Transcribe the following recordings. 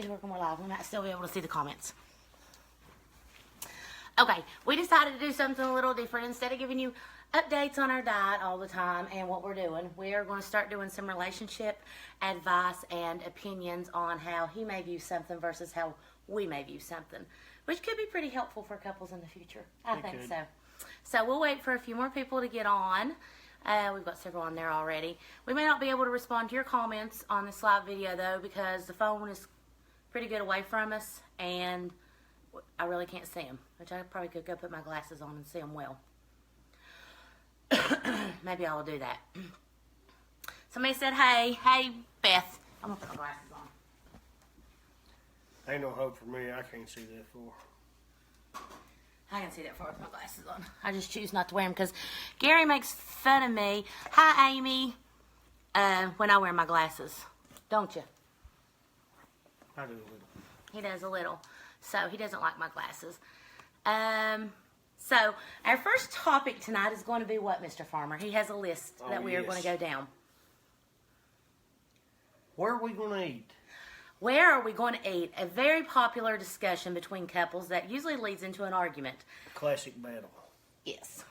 It's working more live. We might still be able to see the comments. Okay, we decided to do something a little different. Instead of giving you updates on our diet all the time and what we're doing, we are going to start doing some relationship advice and opinions on how he may view something versus how we may view something, which could be pretty helpful for couples in the future. I think so. So we'll wait for a few more people to get on. We've got several on there already. We may not be able to respond to your comments on this live video, though, because the phone is pretty good away from us, and I really can't see them, which I probably could go put my glasses on and see them well. Maybe I'll do that. Somebody said, hey, Beth. I'm going to put my glasses on. Ain't no hope for me. I can't see that far. I can see that far with my glasses on. I just choose not to wear them because Gary makes fun of me. Hi, Amy. When I wear my glasses. Don't you? I do a little. He does a little. So he doesn't like my glasses. So our first topic tonight is going to be what, Mr. Farmer? He has a list that we are going to go down. Where are we going to eat? Where are we going to eat? A very popular discussion between couples that usually leads into an argument. Classic battle. Yes.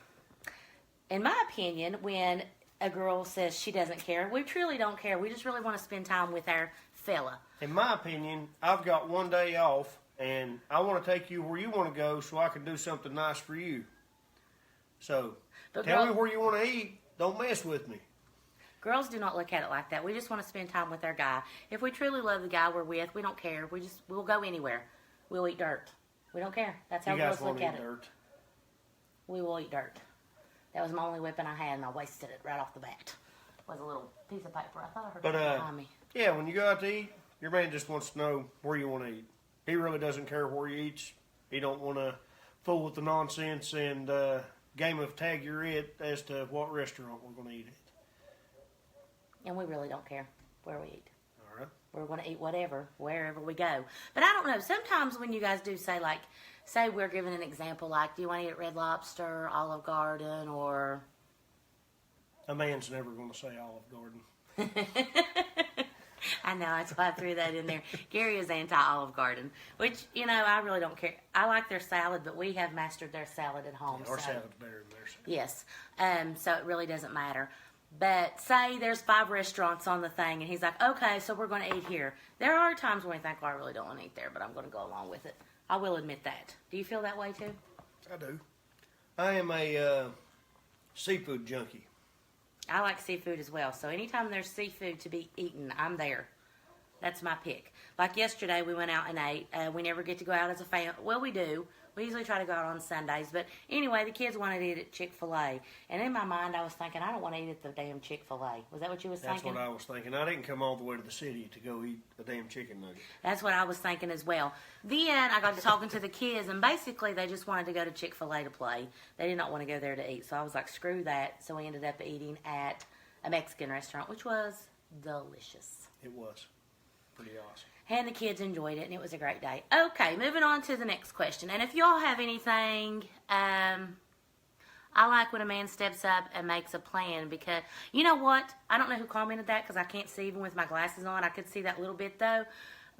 In my opinion, when a girl says she doesn't care, we truly don't care. We just really want to spend time with our fella. In my opinion, I've got one day off, and I want to take you where you want to go so I can do something nice for you. So, tell me where you want to eat. Don't mess with me. Girls do not look at it like that. We just want to spend time with our guy. If we truly love the guy we're with, we don't care. We'll go anywhere. We'll eat dirt. We don't care. That's how girls look at it. Dirt? We will eat dirt. That was my only weapon I had, and I wasted it right off the bat. It was a little piece of paper. I thought I heard it behind me. Yeah, when you go out to eat, your man just wants to know where you want to eat. He really doesn't care where he eats. He don't want to fool with the nonsense and game of tag your it as to what restaurant we're going to eat at. And we really don't care where we eat. All right. We're going to eat whatever, wherever we go. But I don't know. Sometimes when you guys do say, like, say we're giving an example, like, do you want to eat at Red Lobster, Olive Garden, or... A man's never going to say Olive Garden. I know, that's why I threw that in there. Gary is anti-Olive Garden, which, you know, I really don't care. I like their salad, but we have mastered their salad at home. Yeah, our salad's better than their salad. Yes. So it really doesn't matter. But say there's 5 restaurants on the thing, and he's like, okay, so we're going to eat here. There are times when we think, well, I really don't want to eat there, but I'm going to go along with it. I will admit that. Do you feel that way, too? I do. I am a seafood junkie. I like seafood as well. So anytime there's seafood to be eaten, I'm there. That's my pick. Like yesterday, we went out and ate. We never get to go out as a family. Well, we do. We usually try to go out on Sundays. But anyway, the kids wanted to eat at Chick-fil-A. And in my mind, I was thinking, I don't want to eat at the damn Chick-fil-A. Was that what you was thinking? That's what I was thinking. I didn't come all the way to the city to go eat a damn chicken nugget. That's what I was thinking as well. Then I got to talking to the kids, and basically they just wanted to go to Chick-fil-A to play. They did not want to go there to eat. So I was like, screw that. So we ended up eating at a Mexican restaurant, which was delicious. It was. Pretty awesome. And the kids enjoyed it, and it was a great day. Okay, moving on to the next question. And if y'all have anything, I like when a man steps up and makes a plan because, you know what? I don't know who commented that because I can't see even with my glasses on. I could see that little bit, though.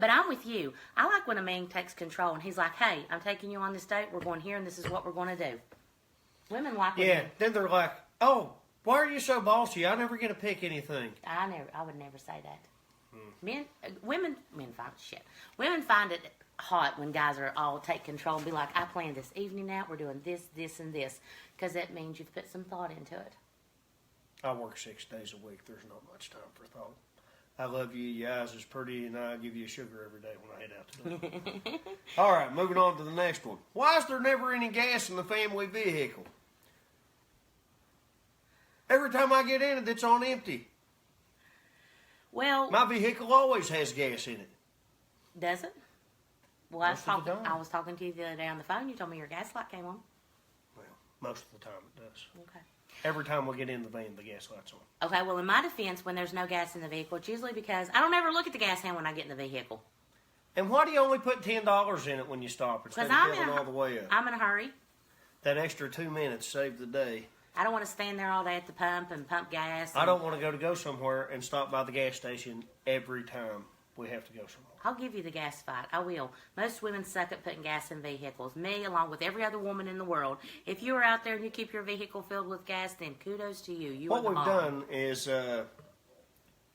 But I'm with you. I like when a man takes control, and he's like, hey, I'm taking you on this date. We're going here, and this is what we're going to do. Women like when Yeah, then they're like, oh, why are you so bossy? I never get to pick anything. I would never say that. Women find it hot when guys are all take control and be like, I planned this evening out. We're doing this, this, and this. Because that means you've put some thought into it. I work 6 days a week. There's not much time for thought. I love you. Your eyes is pretty, and I give you sugar every day when I head out to dinner. All right, moving on to the next one. Why is there never any gas in the family vehicle? Every time I get in it, it's on empty. Well, my vehicle always has gas in it. Does it? Well, I was talking to you the other day on the phone. You told me your gas light came on. Well, most of the time it does. Okay. Every time we get in the van, the gas light's on. Okay, well, in my defense, when there's no gas in the vehicle, it's usually because I don't ever look at the gas hand when I get in the vehicle. And why do you only put $10 in it when you stop instead of filling all the way up? I'm in a hurry. That extra 2 minutes saved the day. I don't want to stand there all day at the pump and pump gas. I don't want to go somewhere and stop by the gas station every time we have to go somewhere. I'll give you the gas fight. I will. Most women suck at putting gas in vehicles. Me, along with every other woman in the world. If you are out there and you keep your vehicle filled with gas, then kudos to you. You What are the we've mom. done is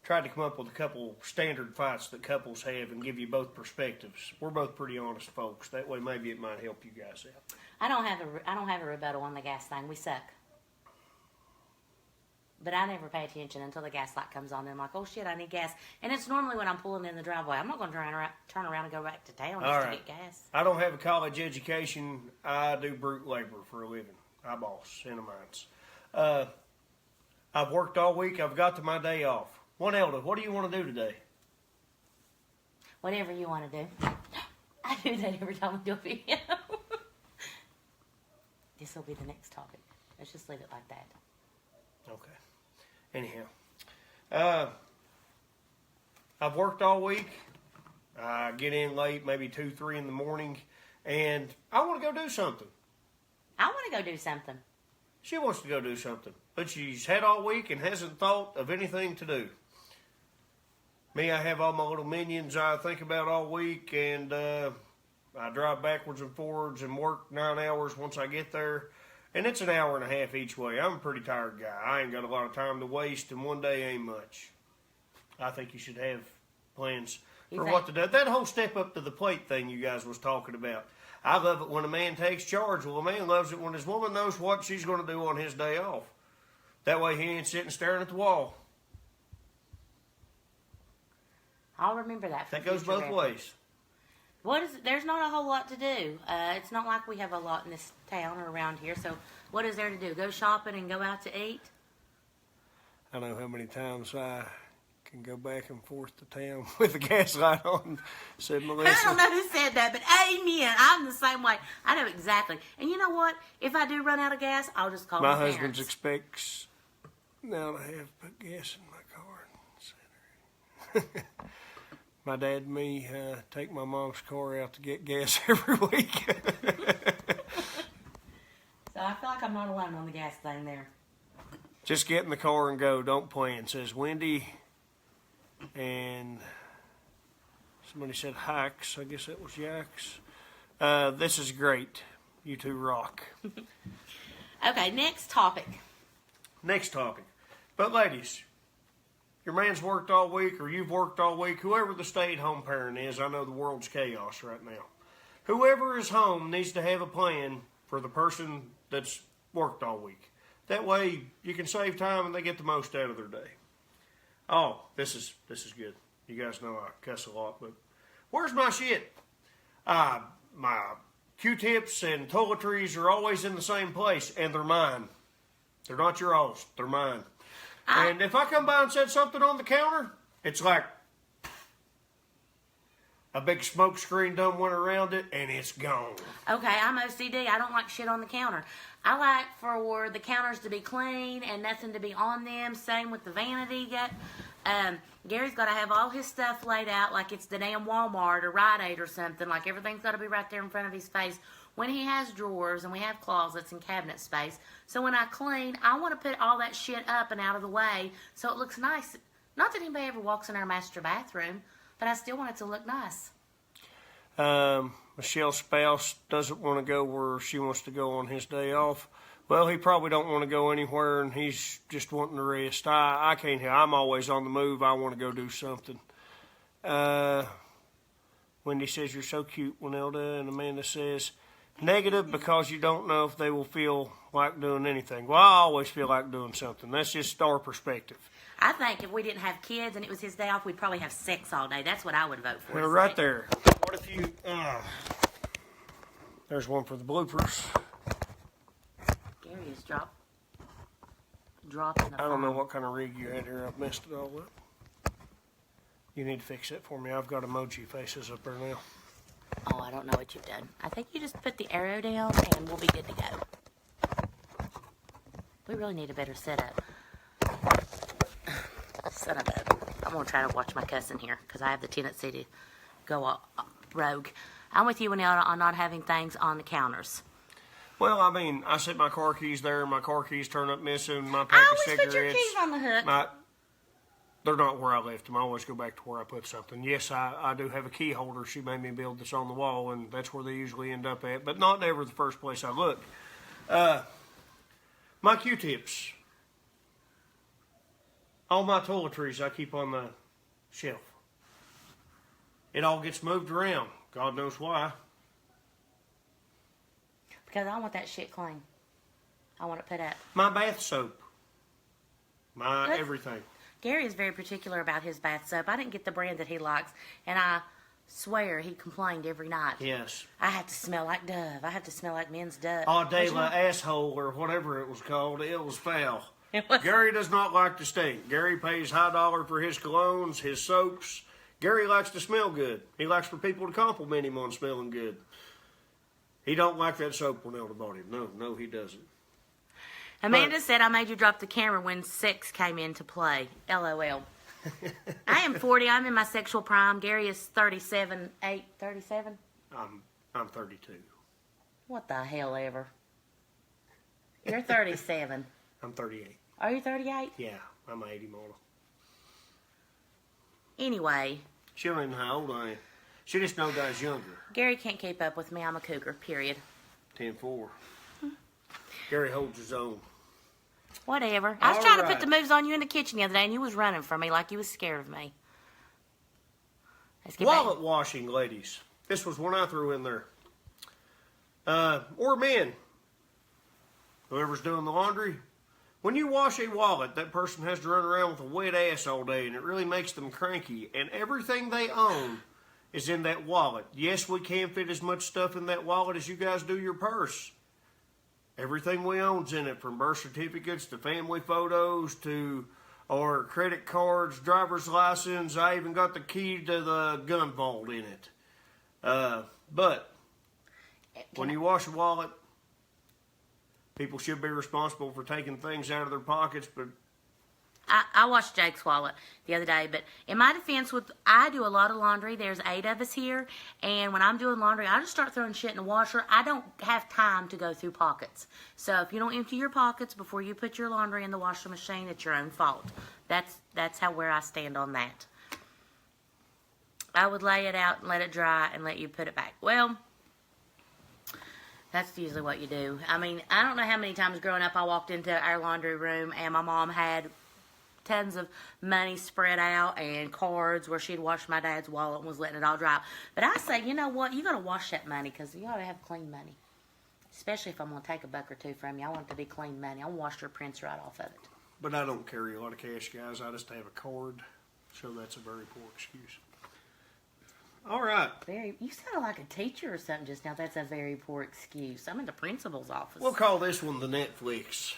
tried to come up with a couple standard fights that couples have and give you both perspectives. We're both pretty honest folks. That way, maybe it might help you guys out. I don't have a rebuttal on the gas thing. We suck. But I never pay attention until the gas light comes on. Then I'm like, oh shit, I need gas. And it's normally when I'm pulling in the driveway. I'm not going to turn around and go back to town just to get gas. I don't have a college education. I do brute labor for a living. I boss in a mines. I've worked all week. I've got to my day off. Elda, what do you want to do today? Whatever you want to do. I do that every time we do a video. This will be the next topic. Let's just leave it like that. Okay. Anyhow, I've worked all week. I get in late, maybe 2, 3 in the morning, and I want to go do something. I want to go do something. She wants to go do something, but she's had all week and hasn't thought of anything to do. Me, I have all my little minions I think about all week, and I drive backwards and forwards and work 9 hours once I get there. And it's an hour and a half each way. I'm a pretty tired guy. I ain't got a lot of time to waste, and one day ain't much. I think you should have plans for what to do. That whole step up to the plate thing you guys was talking about. I love it when a man takes charge. Well, a man loves it when his woman knows what she's going to do on his day off. That way he ain't sitting staring at the wall. I'll remember that. That goes both ways. There's not a whole lot to do. It's not like we have a lot in this town or around here. So what is there to do? Go shopping and go out to eat? I know how many times I can go back and forth to town with the gas light on, said Melissa. I don't know who said that, but amen. I'm the same way. I know exactly. And you know what? If I do run out of gas, I'll just call my my husband parents. expects now to have put gas in my car. My dad and me take my mom's car out to get gas every week. So I feel like I'm not alone on the gas thing there. Just get in the car and go. Don't plan, says Wendy. And somebody said hikes. I guess that was yaks. This is great. You two rock. Okay, next topic. Next topic. But ladies, your man's worked all week or you've worked all week, whoever the stay-at-home parent is, I know the world's chaos right now. Whoever is home needs to have a plan for the person that's worked all week. That way you can save time and they get the most out of their day. Oh, this is good. You guys know I cuss a lot, but where's my shit? My Q-tips and toiletries are always in the same place, and they're mine. They're not your all's. They're mine. And if I come by and said something on the counter, it's like a big smoke screen done went around it, and it's gone. Okay, I'm OCD. I don't like shit on the counter. I like for the counters to be clean and nothing to be on them. Same with the vanity. Gary's got to have all his stuff laid out like it's the damn Walmart or Rite Aid or something. Like everything's got to be right there in front of his face. When he has drawers and we have closets and cabinet space. So when I clean, I want to put all that shit up and out of the way so it looks nice. Not that anybody ever walks in our master bathroom, but I still want it to look nice. Michelle's spouse doesn't want to go where she wants to go on his day off. Well, he probably don't want to go anywhere, and he's just wanting to rest. I can't help. I'm always on the move. I want to go do something. Wendy says, you're so cute, Winelda. And Amanda says, negative because you don't know if they will feel like doing anything. Well, I always feel like doing something. That's just our perspective. I think if we didn't have kids and it was his day off, we'd probably have sex all day. That's what I would vote for. Well, right there. What if you... there's one for the bloopers. Gary is dropping the I don't know phone. what kind of rig you had here. I've messed it all up. You need to fix that for me. I've got emoji faces up there now. Oh, I don't know what you've done. I think you just put the arrow down and we'll be good to go. We really need a better setup. Son of a... I'm going to try to watch my cussing here because I have the tendency to go rogue. I'm with you, Winella, on not having things on the counters. Well, I mean, I set my car keys there. My car keys turn up missing. My pack I of always cigarettes. put your keys on the hook. they're not where I left them. I always go back to where I put something. Yes, I do have a key holder. She made me build this on the wall, and that's where they usually end up at, but not ever the first place I look. My Q-tips. All my toiletries I keep on the shelf. It all gets moved around. God knows why. Because I want that shit clean. I want it put up. My bath soap. My That's- everything. Gary is very particular about his bath soap. I didn't get the brand that he likes, and I swear he complained every night. Yes. I have to smell like Dove. I have to smell like men's Dove. Au de But you la know, asshole or whatever it was called. It was foul. It was- Gary does not like to stink. Gary pays high dollar for his colognes, his soaps. Gary likes to smell good. He likes for people to compliment him on smelling good. He don't like that soap when Elder bought him. No, he doesn't. Amanda said I made you drop the camera when sex came into play. LOL. I am 40. I'm in my sexual prime. Gary is 37. 37? I'm 32. What the hell ever? You're 37. I'm 38. Are you 38? Yeah, I'm an 80 model. Anyway, She don't even know how old I am. She just knows I was younger. Gary can't keep up with me. I'm a cougar, period. 10-4. Gary holds his own. Whatever. I was All trying to right. put the moves on you in the kitchen the other day, and you was running from me like you was scared of me. Let's get Wallet back. washing, ladies. This was one I threw in there. Or men. Whoever's doing the laundry. When you wash a wallet, that person has to run around with a wet ass all day, and it really makes them cranky. And everything they own is in that wallet. Yes, we can fit as much stuff in that wallet as you guys do your purse. Everything we own's in it, from birth certificates to family photos to or credit cards, driver's license. I even got the key to the gun vault in it. But when you wash a wallet, people should be responsible for taking things out of their pockets, but I washed Jake's wallet the other day, but in my defense, I do a lot of laundry. There's 8 of us here, and when I'm doing laundry, I just start throwing shit in the washer. I don't have time to go through pockets. So if you don't empty your pockets before you put your laundry in the washing machine, it's your own fault. That's where I stand on that. I would lay it out and let it dry and let you put it back. Well, that's usually what you do. I mean, I don't know how many times growing up I walked into our laundry room and my mom had tons of money spread out and cards where she'd washed my dad's wallet and was letting it all dry out. But I say, you know what? You got to wash that money because you got to have clean money. Especially if I'm going to take a buck or two from you. I want it to be clean money. I want to wash your prints right off of it. But I don't carry a lot of cash, guys. I just have a card, so that's a very poor excuse. All right. You sound like a teacher or something just now. That's a very poor excuse. I'm in the principal's office. We'll call this one the Netflix.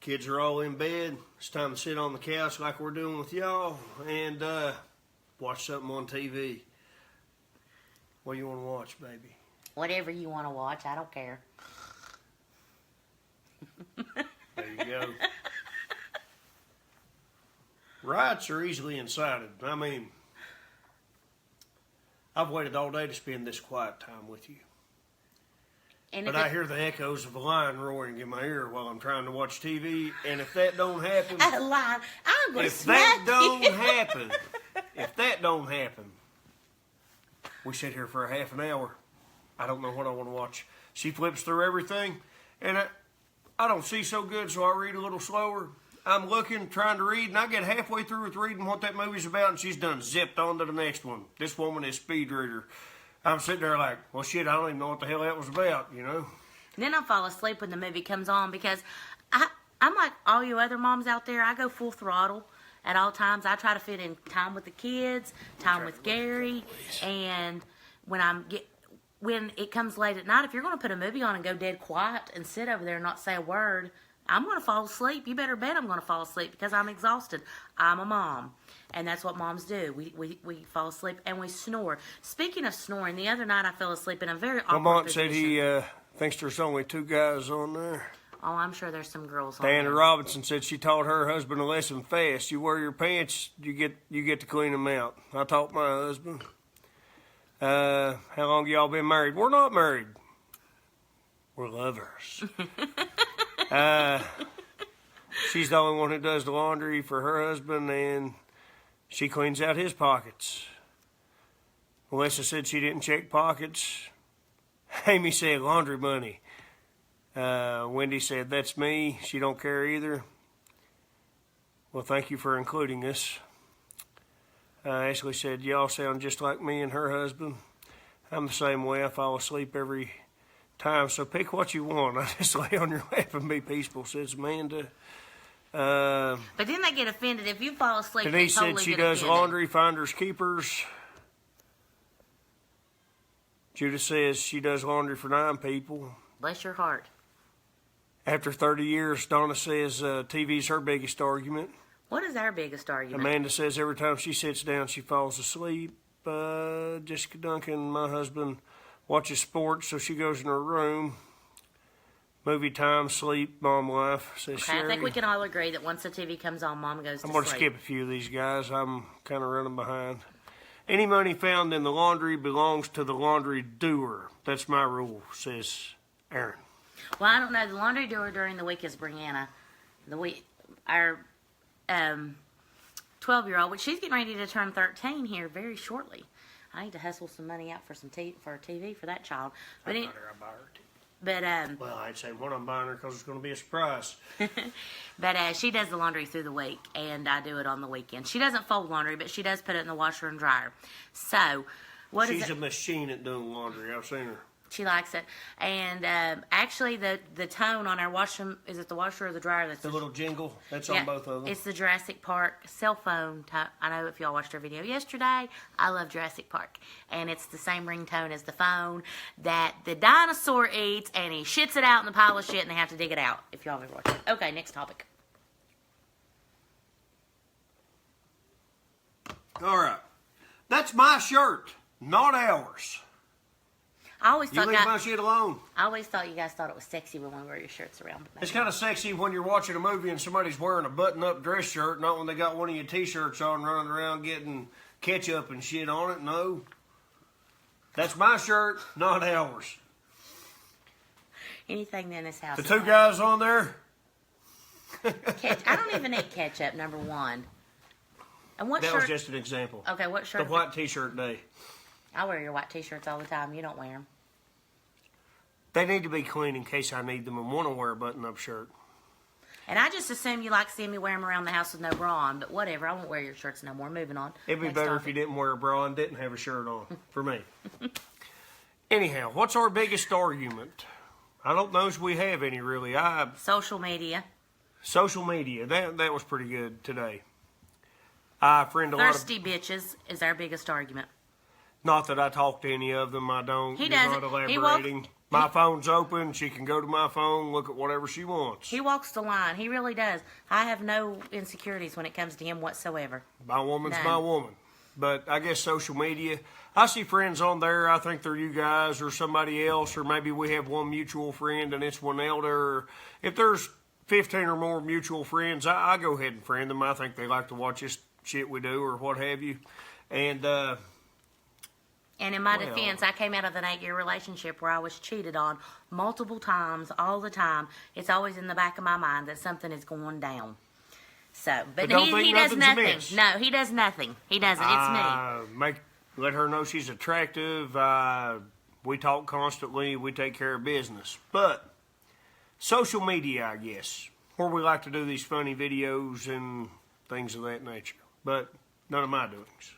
Kids are all in bed. It's time to sit on the couch like we're doing with y'all and watch something on TV. What do you want to watch, baby? Whatever you want to watch, I don't care. There you go. Riots are easily incited. I mean, I've waited all day to spend this quiet time with you. And But I hear the echoes of a lion roaring in my ear while I'm trying to watch TV, and if that don't happen, a lie. I'm going to if smack that don't you. happen, if that don't happen, we sit here for a half an hour. I don't know what I want to watch. She flips through everything, and I don't see so good, so I read a little slower. I'm looking, trying to read, and I get halfway through with reading what that movie's about, and she's done zipped on to the next one. This woman is speed reader. I'm sitting there like, well, shit, I don't even know what the hell that was about, you know? Then I fall asleep when the movie comes on because I'm like all you other moms out there. I go full throttle at all times. I try to fit in time with the kids, time with Gary, and when it comes late at night, if you're going to put a movie on and go dead quiet and sit over there and not say a word, I'm going to fall asleep. You better bet I'm going to fall asleep because I'm exhausted. I'm a mom. And that's what moms do. We fall asleep and we snore. Speaking of snoring, the other night I fell asleep in a very awkward Lamont position. said he thinks there's only 2 guys on there. Oh, I'm sure there's some girls on Diana there. Robinson said she taught her husband a lesson fast. You wear your pants, you get to clean them out. I taught my husband. How long y'all been married? We're not married. We're lovers. She's the only one who does the laundry for her husband, and she cleans out his pockets. Melissa said she didn't check pockets. Amy said laundry money. Wendy said that's me. She don't care either. Well, thank you for including us. Ashley said, y'all sound just like me and her husband. I'm the same way. I fall asleep every time, so pick what you want. I just lay on your lap and be peaceful, says Amanda. But then they get offended if you fall asleep. Denise they totally said she get does offended. laundry, finders, keepers. Judith says she does laundry for 9 people. Bless your heart. After 30 years, Donna says TV's her biggest argument. What is our biggest argument? Amanda says every time she sits down, she falls asleep. Jessica Duncan, my husband, watches sports, so she goes in her room. Movie time, sleep, mom life, says Okay, Sherry. I think we can all agree that once the TV comes on, Mom goes to I'm going to sleep. skip a few of these guys. I'm kind of running behind. Any money found in the laundry belongs to the laundry doer. That's my rule, says Aaron. Well, I don't know. The laundry doer during the week is Brianna. Our 12-year-old, which she's getting ready to turn 13 here very shortly. I need to hustle some money out for for a TV for that child. But I'd buy her too. But Well, I'd say one I'm buying her because it's going to be a surprise. but she does the laundry through the week, and I do it on the weekend. She doesn't fold laundry, but she does put it in the washer and dryer. So, what is She's it? a machine at doing laundry. I've seen her. She likes it. And actually, the tone on our washer, is it the washer or the dryer? That's The little jingle, that's yeah, on both of them. It's the Jurassic Park cell phone tone. I know if y'all watched our video yesterday, I love Jurassic Park. And it's the same ringtone as the phone that the dinosaur eats, and he shits it out in the pile of shit, and they have to dig it out, if y'all ever watched it. Okay, next topic. All right. That's my shirt, not ours. I always You thought leave my shit alone. you guys thought it was sexy when we wear your shirts around. But It's kind of sexy when you're watching a movie and somebody's wearing a button-up dress shirt, not when they got one of your T-shirts on running around getting ketchup and shit on it. No. That's my shirt, not ours. anything in this house. The is 2 fine. guys on there, I don't even eat ketchup. Number one. And what that shirt? was just an example. Okay, what The shirt? white T-shirt day. I wear your white T-shirts all the time. You don't wear them. They need to be clean in case I need them and want to wear a button-up shirt. And I just assume you like seeing me wear them around the house with no bra on. But whatever, I won't wear your shirts no more. Moving on. It'd be Next better if topic. you didn't wear a bra and didn't have a shirt on, for me. Anyhow, what's our biggest argument? I don't know if we have any, really. Social media. Social media, that was pretty good today. I friend a lot of... Thirsty bitches is our biggest argument. Not that I talk to any of them. I don't. He You're doesn't. not He elaborating. My phone's open. She can go to my phone, look at whatever she wants. He walks the line. He really does. I have no insecurities when it comes to him whatsoever. My woman's None. my woman. But I guess social media, I see friends on there. I think they're you guys or somebody else, or maybe we have one mutual friend and it's one elder. Or if there's 15 or more mutual friends, I go ahead and friend them. I think they like to watch this shit we do or what have you. And And in my Well. defense, I came out of an 8-year relationship where I was cheated on multiple times, all the time. It's always in the back of my mind that something is going down. So, but don't he think does nothing's nothing. amiss. No, he does nothing. He doesn't. It's me. Let her know she's attractive. We talk constantly. We take care of business. But social media, I guess, where we like to do these funny videos and things of that nature. But none of my doings.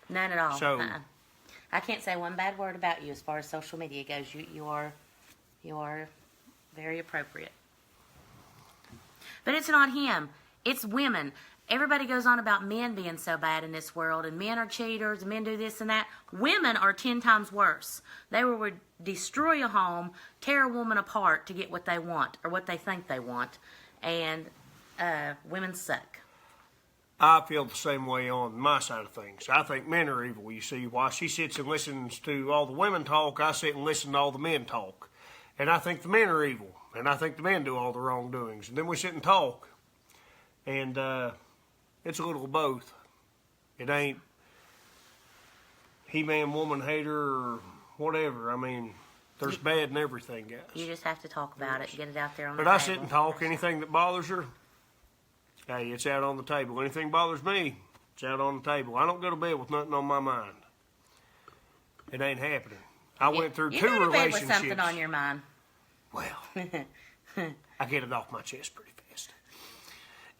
None at all. So- I can't say one bad word about you as far as social media goes. You are very appropriate. But it's not him. It's women. Everybody goes on about men being so bad in this world, and men are cheaters, and men do this and that. Women are 10 times worse. They will destroy a home, tear a woman apart to get what they want, or what they think they want. And women suck. I feel the same way on my side of things. I think men are evil. You see, while she sits and listens to all the women talk, I sit and listen to all the men talk. And I think the men are evil. And I think the men do all the wrongdoings. And then we sit and talk. And it's a little of both. It ain't he-man, woman hater, or whatever. I mean, there's bad in everything, guys. You just have to talk about it, get it out there on But the I table. sit and talk. Anything that bothers her, Hey, it's out on the table. Anything bothers me, it's out on the table. I don't go to bed with nothing on my mind. It ain't happening. I went through You two go to bed relationships. with something on your mind. Well, I get it off my chest pretty fast.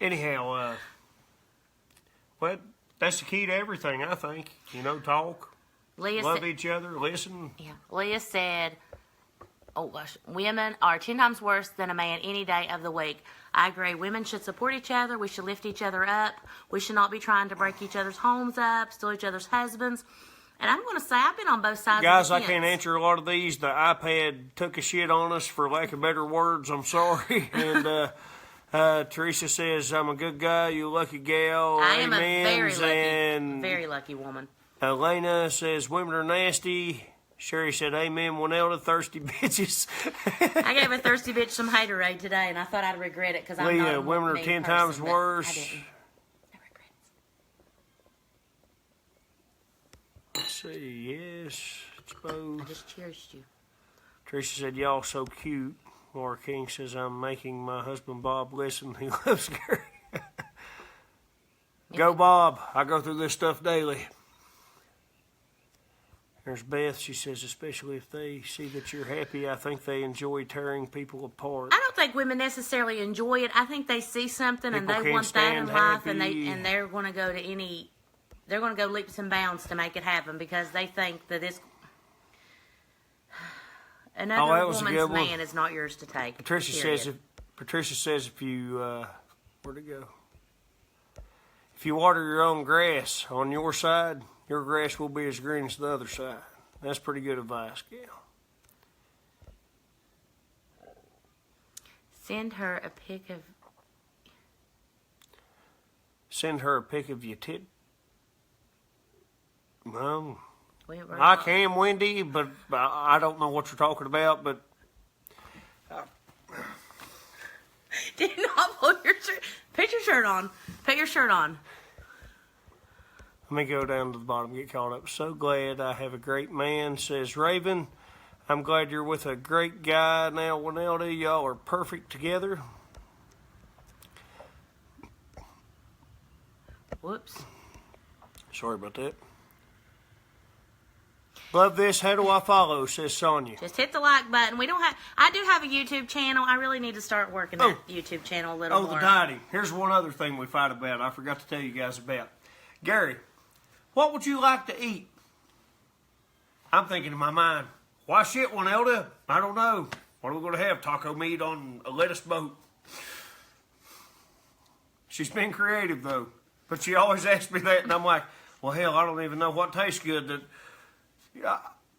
Anyhow, well, that's the key to everything, I think. You know, talk, Leah love said, each other, listen. yeah. Leah said, oh gosh, women are 10 times worse than a man any day of the week. I agree. Women should support each other. We should lift each other up. We should not be trying to break each other's homes up, steal each other's husbands. And I'm going to say, I've been on both sides Guys, of the I fence. can't answer a lot of these. The iPad took a shit on us, for lack of better words. I'm sorry. And Teresa says, I'm a good guy, you lucky gal. I am Amens. And a very lucky woman. Elena says, women are nasty. Sherry said, amen, Winelda, thirsty bitches. I gave a thirsty bitch some haterade today, and I thought I'd regret it because I'm not Leah, a women are mean 10 person, times but worse. I didn't. No regrets. Let's see, yes, it's both. I just cheersed you. Teresa said, y'all so cute. Laura King says, I'm making my husband Bob listen. He loves Gary. Go, Bob. I go through this stuff daily. There's Beth. She says, especially if they see that you're happy, I think they enjoy tearing people apart. I don't think women necessarily enjoy it. I think they see something and People they can't want that in stand life, happy. and they're going to go to any. They're going to go leaps and bounds to make it happen because they think that this. Another that was a woman's good one. man is not yours to take. Patricia period. says if you where'd it go? If you water your own grass on your side, your grass will be as green as the other side. That's pretty good advice, gal. Send her a pic of. Send her a pic of your tit. Well, We're I not- can, Wendy, but I don't know what you're talking about. But Did not pull your shirt. Put your shirt on. Put your shirt on. let me go down to the bottom, get caught up. So glad I have a great man, says Raven. I'm glad you're with a great guy now, Winelda. Y'all are perfect together. Whoops. Sorry about that. Love this. How do I follow? Says Sonia. Just hit the like button. We don't have. I do have a YouTube channel. I really need to start working that YouTube channel a little Oh, more. the dieting. Here's one other thing we fight about. I forgot to tell you guys about. Gary, what would you like to eat? I'm thinking in my mind, why shit, Winelda? I don't know. What are we going to have? Taco meat on a lettuce boat. She's been creative, though. But she always asks me that, and I'm like, well, hell, I don't even know what tastes good.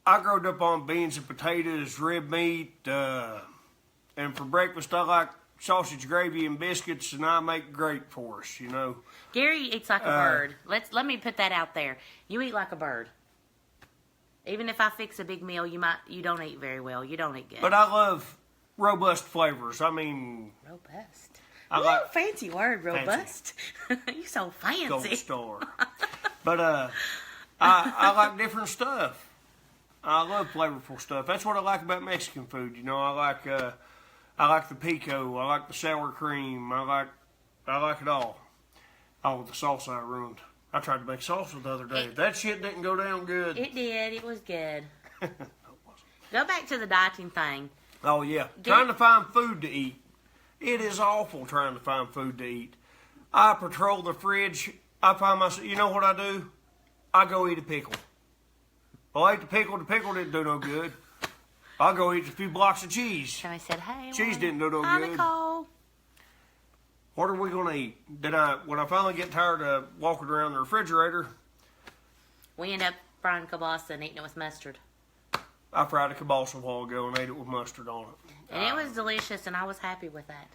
I growed up on beans and potatoes, rib meat, and for breakfast I like sausage gravy and biscuits, and I make great for us, you know. Gary eats like a bird. Let me put that out there. You eat like a bird. Even if I fix a big meal, you don't eat very well. You don't eat good. But I love robust flavors. I mean, Robust. I Ooh, like- fancy word, robust. You so fancy. Gold Star. But I like different stuff. I love flavorful stuff. That's what I like about Mexican food. You know, I like the pico. I like the sour cream. I like it all. Oh, the salsa I ruined. I tried to make salsa the other day. That shit didn't go down good. It did. It was good. Go back to the dieting thing. Oh, yeah. Trying to find food to eat. It is awful trying to find food to eat. I patrol the fridge. I find myself, you know what I do? I go eat a pickle. Well, I ate the pickle didn't do no good. I'll go eat a few blocks of cheese. Somebody said, hey. Cheese didn't do no Hi, good. Nicole. What are we going to eat? When I finally get tired of walking around the refrigerator, We end up frying kielbasa and eating it with mustard. I fried a kielbasa a while ago and ate it with mustard on it. And it was delicious, and I was happy with that.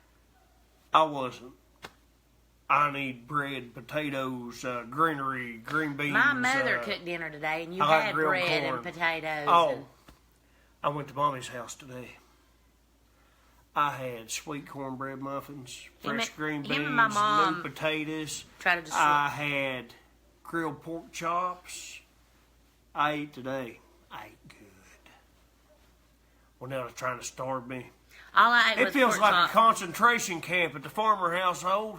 I wasn't. I need bread, potatoes, greenery, green beans. My mother cooked dinner today, and you I like had grilled bread corn. and potatoes. Oh, and I went to Mommy's house today. I had sweet cornbread muffins, fresh green beans, him and my mom new potatoes. tried to just I had grilled pork chops. I ate today. I ate good. Well, now they're trying to starve me. all I ate It was feels pork like chop. a concentration camp at the farmer household.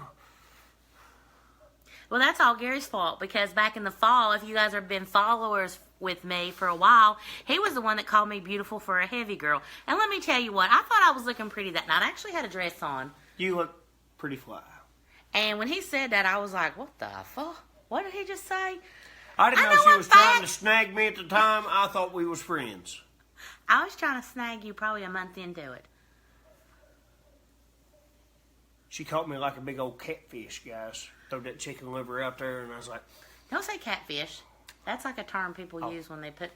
Well, that's all Gary's fault because back in the fall, if you guys have been followers with me for a while, he was the one that called me beautiful for a heavy girl. And let me tell you what, I thought I was looking pretty that night. I actually had a dress on. You look pretty fly. And when he said that, I was like, what the fuck? What did he just say? I didn't I know know she I'm was trying fat. to snag me at the time. I thought we was friends. I was trying to snag you probably a month into it. She caught me like a big old catfish, guys. Throw that chicken liver out there, and I was like, Don't say catfish. That's like a term people Oh. use when they put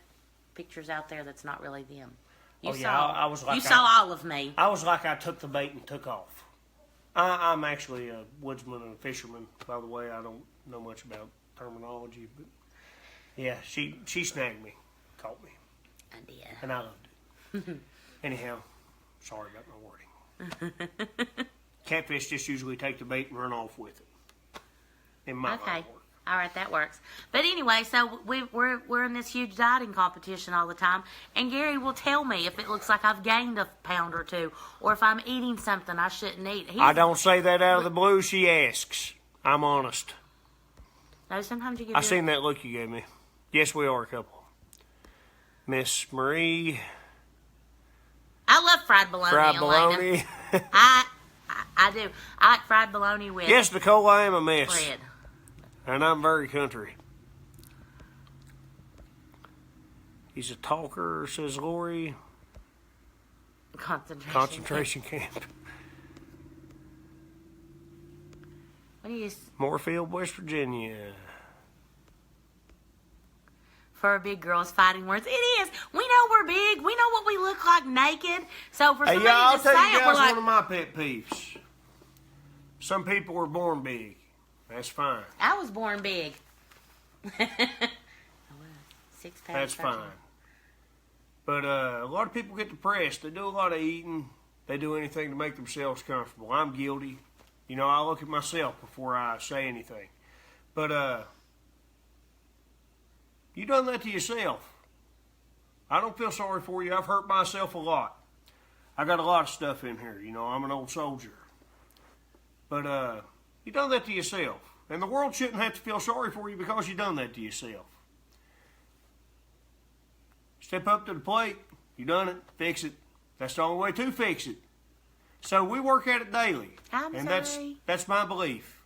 pictures out there that's not really them. Oh, yeah, I was like you saw all of me. I was like I took the bait and took off. I'm actually a woodsman and a fisherman, by the way. I don't know much about terminology, but yeah, she snagged me, caught me, I did. and I loved it. Anyhow, sorry about my wording. Catfish just usually take the bait and run off with it. In my line Okay. of work. All right, that works. But anyway, so we're in this huge dieting competition all the time, and Gary will tell me if it looks like I've gained a pound or two, or if I'm eating something I shouldn't eat. I don't say that out of the blue. She asks. I'm honest. No, sometimes you give. I seen that look you gave me. Yes, we are a couple. Miss Marie, I love fried bologna. fried Elena. bologna. I do. I like fried bologna with Yes, Nicole, I am a mess. bread. And I'm very country. He's a talker, says Lori. Concentration camp. What do you Moorfield, West Virginia. for a big girl's fighting words? It is. We know we're big. We know what we look like naked. So for Hey, somebody yeah, I'll to tell say you it, we're guys like, one of my pet peeves. Some people were born big. That's fine. I was born big. 6 pounds. That's fine. But a lot of people get depressed. They do a lot of eating. They do anything to make themselves comfortable. I'm guilty. You know, I look at myself before I say anything. But you done that to yourself. I don't feel sorry for you. I've hurt myself a lot. I got a lot of stuff in here. You know, I'm an old soldier. But you done that to yourself. And the world shouldn't have to feel sorry for you because you done that to yourself. Step up to the plate. You done it. Fix it. That's the only way to fix it. So we work at it daily. I'm and sorry. that's my belief.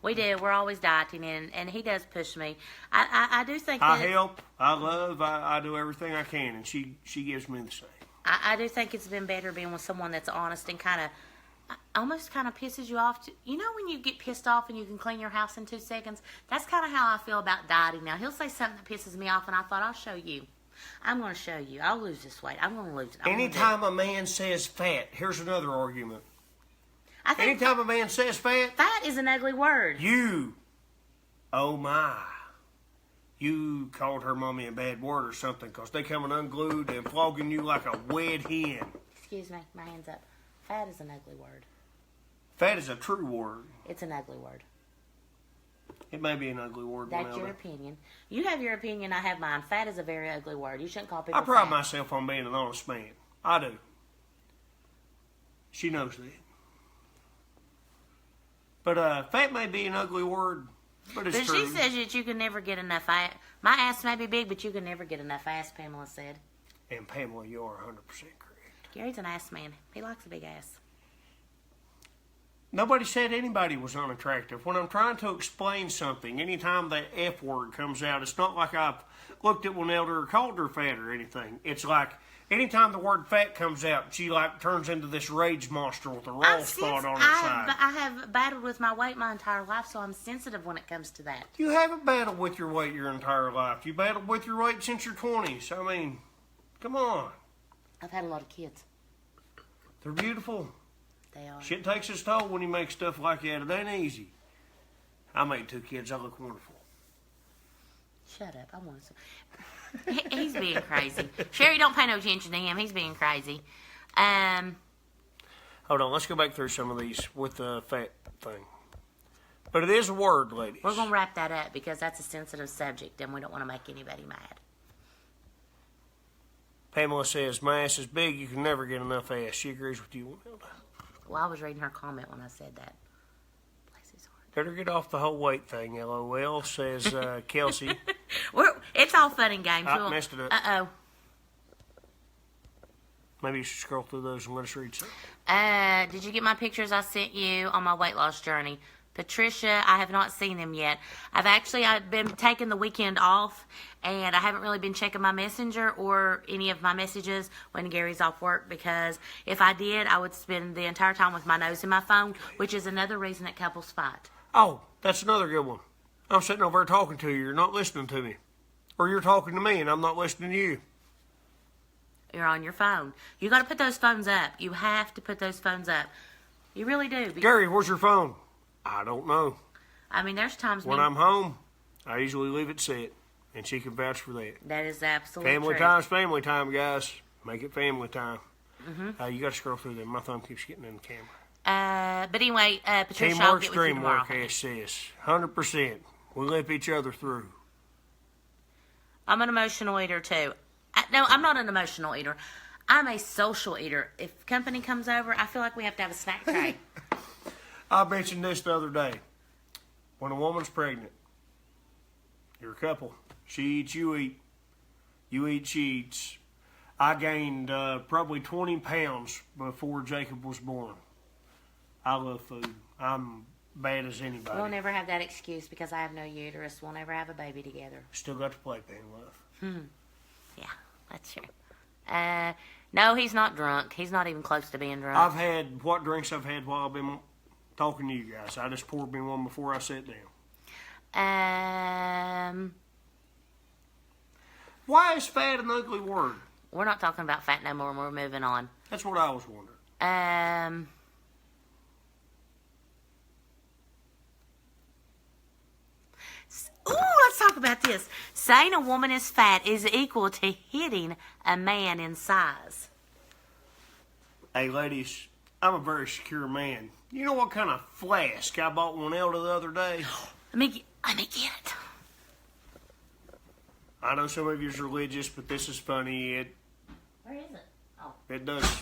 We do. We're always dieting, and he does push me. I do think I that help. I love. I do everything I can, and she gives me the same. I do think it's been better being with someone that's honest and kind of almost kind of pisses you off. You know when you get pissed off and you can clean your house in 2 seconds? That's kind of how I feel about dieting now. He'll say something that pisses me off, and I thought, I'll show you. I'm going to show you. I'll lose this weight. I'm going to lose it. Anytime a man says fat, here's another argument. I think Anytime a man says fat, fat is an ugly word. oh my, you called her mommy a bad word or something because they coming unglued and flogging you like a wed hen. Excuse me. My hand's up. Fat is an ugly word. Fat is a true word. It's an ugly word. It may be an ugly word. That's your Winona. opinion. You have your opinion. I have mine. Fat is a very ugly word. You shouldn't call people I pride fat. myself on being an honest man. I do. She knows that. But fat may be an ugly word, but it's But true. she says that you can never get enough ass. My ass may be big, but you can never get enough ass, Pamela said. And Pamela, you are 100% correct. Gary's an ass man. He likes a big ass. Nobody said anybody was unattractive. When I'm trying to explain something, anytime that F word comes out, it's not like I've looked at one elder or called her fat or anything. It's like anytime the word fat comes out, she like turns into this rage monster with a raw spot on her side. I have battled with my weight my entire life, so I'm sensitive when it comes to that. You haven't battled with your weight your entire life. You battled with your weight since your 20s. I mean, come on. I've had a lot of kids. They're beautiful. They are. Shit takes its toll when you make stuff like that. It ain't easy. I made 2 kids. I look wonderful. Shut up. I want to. He's being crazy. Sherry, don't pay no attention to him. He's being crazy. Hold on. Let's go back through some of these with the fat thing. But it is a word, ladies. We're going to wrap that up because that's a sensitive subject and we don't want to make anybody mad. Pamela says, my ass is big. You can never get enough ass. She agrees with you, Winona. Well, I was reading her comment when I said that. Bless his heart. Better get off the whole weight thing, LOL, says Kelsey. It's all fun and games. I messed it up. Uh-oh. Maybe you should scroll through those and let us read some. Did you get my pictures I sent you on my weight loss journey? Patricia, I have not seen them yet. I've been taking the weekend off, and I haven't really been checking my messenger or any of my messages when Gary's off work, because if I did, I would spend the entire time with my nose in my phone, which is another reason that couples fight. Oh, that's another good one. I'm sitting over there talking to you. You're not listening to me. Or you're talking to me and I'm not listening to you. You're on your phone. You got to put those phones up. You have to put those phones up. You really do. Gary, where's your phone? I don't know. I mean, there's times when I'm home, I usually leave it set, and she can vouch for that. That is absolutely family true. time's family time, guys. Make it family time. Mm-hmm. You got to scroll through them. My thumb keeps getting in the camera. But anyway, Patricia, Teamwork, I'll get with you tomorrow. Streamwork, as says. 100%. We lip each other through. I'm an emotional eater, too. No, I'm not an emotional eater. I'm a social eater. If company comes over, I feel like we have to have a snack tray. I mentioned this the other day. When a woman's pregnant, you're a couple. She eats, you eat. You eat, she eats. I gained probably 20 pounds before Jacob was born. I love food. I'm bad as anybody. We'll never have that excuse because I have no uterus. We'll never have a baby together. Still got the playpen, love. Yeah, that's true. No, he's not drunk. He's not even close to being drunk. I've had, what drinks I've had while I've been talking to you guys. I just poured me one before I sat down. Why is fat an ugly word? We're not talking about fat no more. We're moving on. That's what I was wondering. Ooh, let's talk about this. Saying a woman is fat is equal to hitting a man in size. Hey, ladies, I'm a very secure man. You know what kind of flask I bought one Elda the other day? Let me get it. I know some of you are religious, but this is funny. Where is it? Oh. It does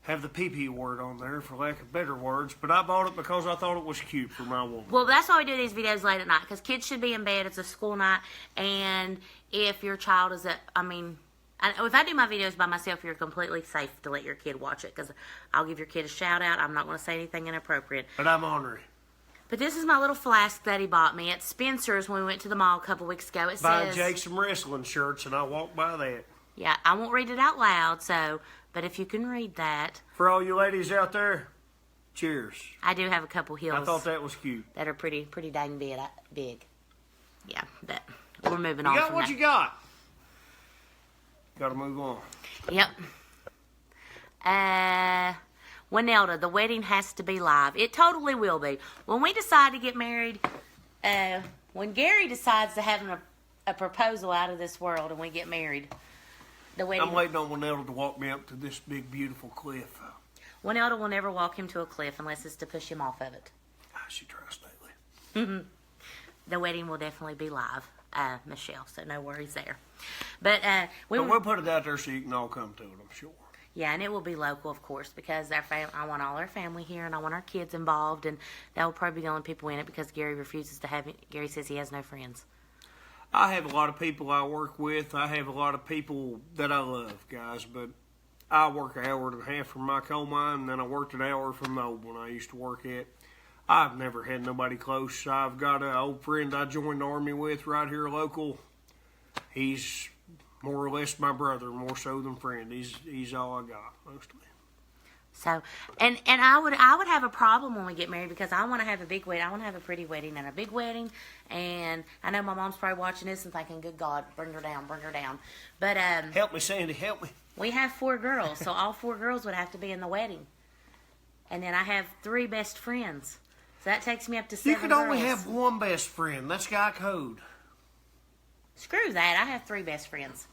have the pee-pee word on there, for lack of better words, but I bought it because I thought it was cute for my woman. Well, that's why we do these videos late at night, because kids should be in bed. It's a school night, and if your child is if I do my videos by myself, you're completely safe to let your kid watch it, because I'll give your kid a shout-out. I'm not going to say anything inappropriate. But I'm honoring. But this is my little flask that he bought me at Spencer's when we went to the mall a couple weeks ago. It Buy says... Jake some wrestling shirts, and I walked by that. Yeah, I won't read it out loud, but if you can read that... For all you ladies out there, cheers. I do have a couple heels. I thought that was cute. That are pretty dang big. Yeah, but we're moving on from that. You got what you got. Got to move on. Yep. Winelda, the wedding has to be live. It totally will be. When we decide to get married, when Gary decides to have a proposal out of this world and we get married, the wedding... I'm waiting on Winelda to walk me up to this big, beautiful cliff. Winelda will never walk him to a cliff unless it's to push him off of it. She tries lately. The wedding will definitely be live, Michelle, so no worries there. But we'll put it out there so you can all come to it, I'm sure. Yeah, and it will be local, of course, because I want all our family here, and I want our kids involved, and that will probably be the only people in it because Gary refuses to have it. Gary says he has no friends. I have a lot of people I work with. I have a lot of people that I love, guys, but I work an hour and a half from my coal mine, and then I worked an hour from the old one I used to work at. I've never had nobody close. I've got an old friend I joined the Army with right here local. He's more or less my brother, more so than friend. He's all I got, mostly. So, and I would have a problem when we get married because I want to have a big wedding. I want to have a pretty wedding and a big wedding. And I know my mom's probably watching this and thinking, good God, bring her down. But help me, Sandy, help me. We have 4 girls, so all 4 girls would have to be in the wedding. And then I have 3 best friends. So that takes me up to 7 You can girls. only have one best friend. That's guy code. Screw that. I have 3 best friends.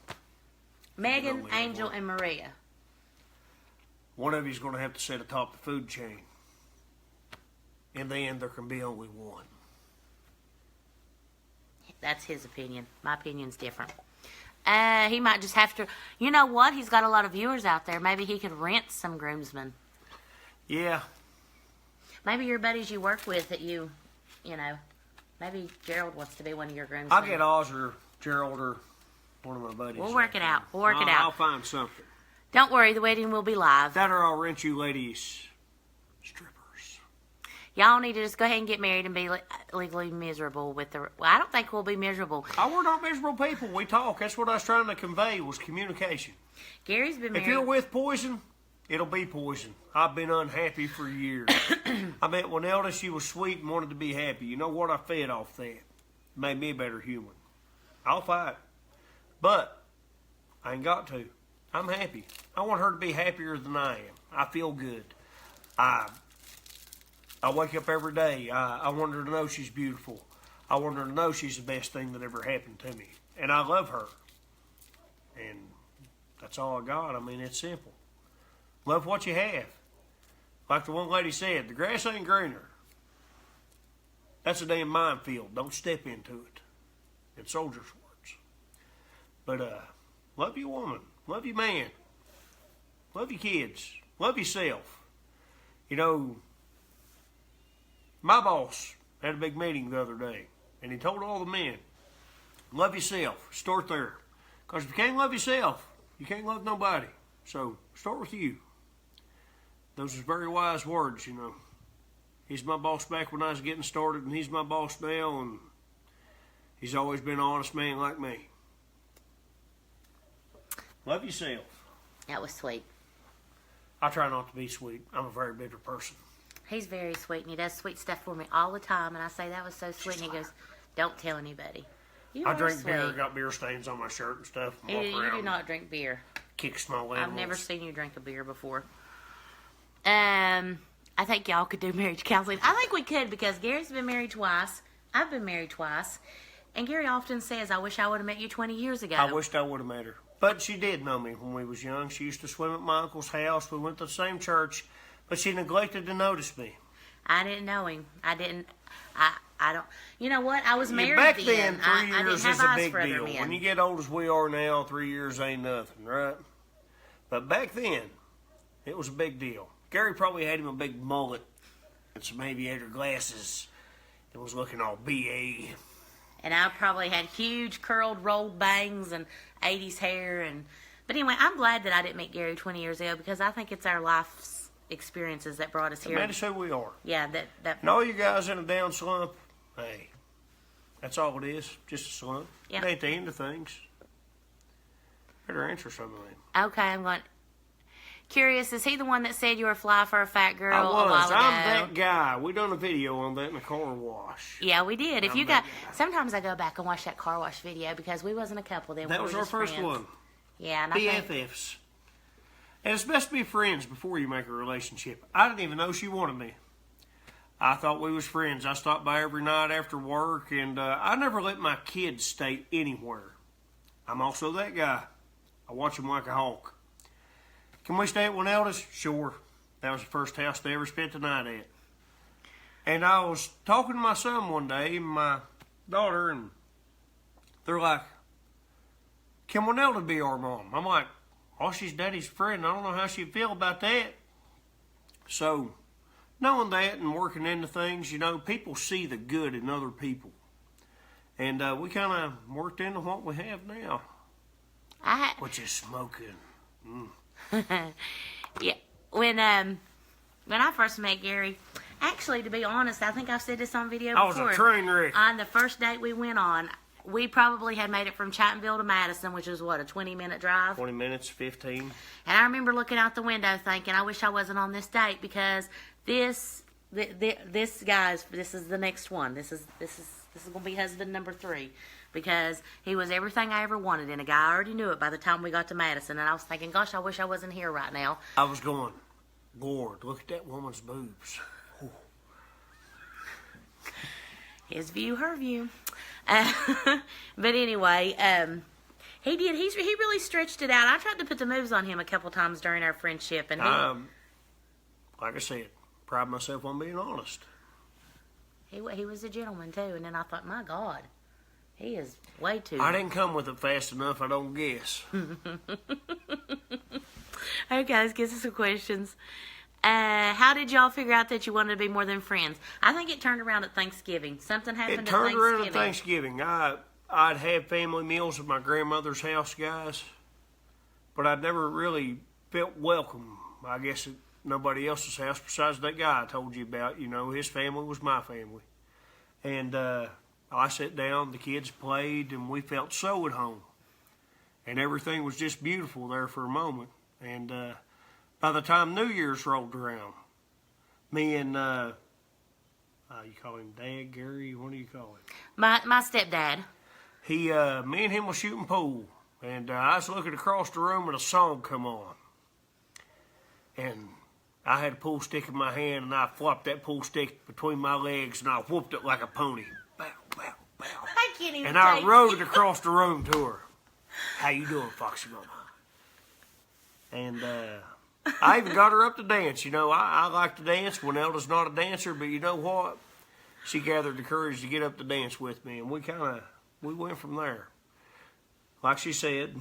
Megan, Angel, and Maria. One of you's going to have to sit atop the food chain. In the end, there can be only one. That's his opinion. My opinion's different. He might just have to... You know what? He's got a lot of viewers out there. Maybe he could rent some groomsmen. Yeah. Maybe your buddies you work with that you know, maybe Gerald wants to be one of your groomsmen. I'll get Oz or Gerald or one of my buddies. We'll work it out. We'll work it out. I'll find something. Don't worry, the wedding will be live. That or I'll rent you ladies strippers. Y'all need to just go ahead and get married and be legally miserable with the... Well, I don't think we'll be miserable. Oh, we're not miserable people. We talk. That's what I was trying to convey was communication. Gary's been married... If you're with poison, it'll be poison. I've been unhappy for years. I met Winelda. She was sweet and wanted to be happy. You know what? I fed off that. Made me a better human. I'll fight. But I ain't got to. I'm happy. I want her to be happier than I am. I feel good. I wake up every day. I want her to know she's beautiful. I want her to know she's the best thing that ever happened to me. And I love her. And that's all I got. I mean, it's simple. Love what you have. Like the one lady said, the grass ain't greener. That's a damn minefield. Don't step into it. In soldiers' words. But love your woman. Love your man. Love your kids. Love yourself. You know, my boss had a big meeting the other day, and he told all the men, love yourself. Start there. Because if you can't love yourself, you can't love nobody. So start with you. Those are very wise words, you know. He's my boss back when I was getting started, and he's my boss now, and he's always been an honest man like me. Love yourself. That was sweet. I try not to be sweet. I'm a very bitter person. He's very sweet, and he does sweet stuff for me all the time. And I say, that was so sweet. And he goes, don't tell anybody. You I are drink sweet. beer, got beer stains on my shirt and stuff. And walk You around do not drink beer. Kick small animals. I've never seen you drink a beer before. I think y'all could do marriage counseling. I think we could because Gary's been married twice. I've been married twice. And Gary often says, I wish I would have met you 20 years ago. I wished I would have met her. But she did know me when we was young. She used to swim at my uncle's house. We went to the same church. But she neglected to notice me. I didn't know him. I don't. You know what? I was married Back then. then, 3 I years didn't is have a eyes big for other deal. men. When you get old as we are now, 3 years ain't nothing, right? But back then, it was a big deal. Gary probably had him a big mullet and some aviator glasses and was looking all BA. And I probably had huge curled rolled bangs and 80s hair. But anyway, I'm glad that I didn't meet Gary 20 years ago because I think it's our life's experiences that brought us here. Man, that's who we are. Yeah, that. And all you guys in a down slump, hey, that's all it is. Just a slump. Yeah. It ain't the end of things. Better answer some of them. Okay, I'm going. Curious, is he the one that said you were fly for a fat girl I a while was. ago? I'm that guy. We done a video on that in the car wash. Yeah, we did. If I'm you that got, guy. sometimes I go back and watch that car wash video because we wasn't a couple then. That we was were our just first friends. one. Yeah, and I think, BFFs. And it's best to be friends before you make a relationship. I didn't even know she wanted me. I thought we was friends. I stopped by every night after work, and I never let my kids stay anywhere. I'm also that guy. I watch them like a hawk. Can we stay at Winelda's? Sure. That was the first house they ever spent the night at. And I was talking to my son one day, and my daughter, and they're like, can Winelda be our mom? I'm like, oh, she's daddy's friend. I don't know how she'd feel about that. So, knowing that and working into things, you know, people see the good in other people. And we kind of worked into what we have now, which is smoking. yeah, when I first met Gary, actually, to be honest, I think I've said this on video I was before. a train wreck. On the first date we went on, we probably had made it from Chattanville to Madison, which is what, a 20-minute drive? 20 minutes, 15. And I remember looking out the window thinking, I wish I wasn't on this date because this guy's, this is the next one. This is going to be husband number 3 because he was everything I ever wanted in a guy. I already knew it by the time we got to Madison, and I was thinking, gosh, I wish I wasn't here right now. I was going, Lord, look at that woman's boobs. Ooh. His view, her view. But anyway, he did. He really stretched it out. I tried to put the moves on him a couple times during our friendship, and Like I said, pride myself on being honest. he was a gentleman too. And then I thought, my God, he is way too. I didn't come with it fast enough, I don't guess. Okay, let's get to some questions. How did y'all figure out that you wanted to be more than friends? I think it turned around at Thanksgiving. Something happened It at turned Thanksgiving. around at Thanksgiving. I'd have family meals at my grandmother's house, guys, but I'd never really felt welcome. I guess at nobody else's house besides that guy I told you about. You know, his family was my family. And I sat down, the kids played, and we felt so at home. And everything was just beautiful there for a moment. And by the time New Year's rolled around, me and, you call him Dad, Gary? What do you call him? My stepdad. Me and him was shooting pool. And I was looking across the room and a song come on. And I had a pool stick in my hand, and I flopped that pool stick between my legs, and I whooped it like a pony. Bow, bow, bow. I can't even And I take rode it. across the room to her. How you doing, Foxy Mama? And I even got her up to dance. You know, I like to dance. Winelda's not a dancer, but you know what? She gathered the courage to get up to dance with me, and we went from there. Like she said,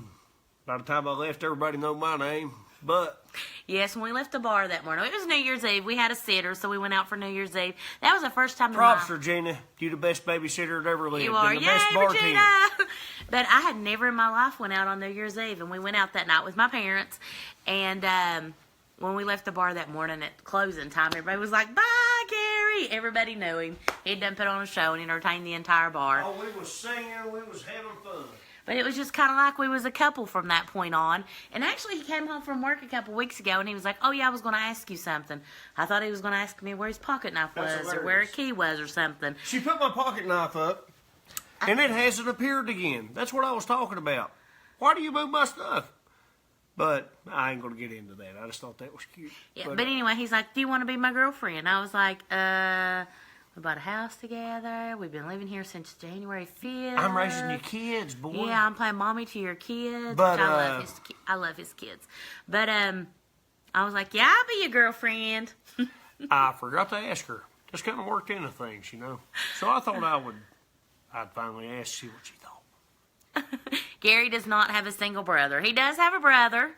by the time I left, everybody knew my name. But Yes, when we left the bar that morning, it was New Year's Eve. We had a sitter, so we went out for New Year's Eve. That was the first time. props, Regina. You the best babysitter that ever lived. You are, and the yay, best bartender. Regina! But I had never in my life went out on New Year's Eve, and we went out that night with my parents. And when we left the bar that morning at closing time, everybody was like, "Bye, Gary!" Everybody knew him. He'd done put on a show and entertained the entire bar. Oh, we was singing, we was having fun. But it was just kind of like we was a couple from that point on. And actually, he came home from work a couple weeks ago, and he was like, "Oh, yeah, I was going to ask you something. I thought he was going to ask me where his pocket knife That's was or where a key was or something." She put my pocket knife up, and it hasn't appeared again. That's what I was talking about. Why do you move my stuff? But I ain't going to get into that. I just thought that was cute. Yeah, but anyway, he's like, "Do you want to be my girlfriend?" I was like, we bought a house together. We've been living here since January 5th. I'm raising your kids, boy. Yeah, I'm playing mommy to your kids. But, which I love his kids. But I was like, "Yeah, I'll be your girlfriend." I forgot to ask her. Just kind of worked into things, you know. So I thought I'd finally ask, see what she thought. Gary does not have a single brother. He does have a brother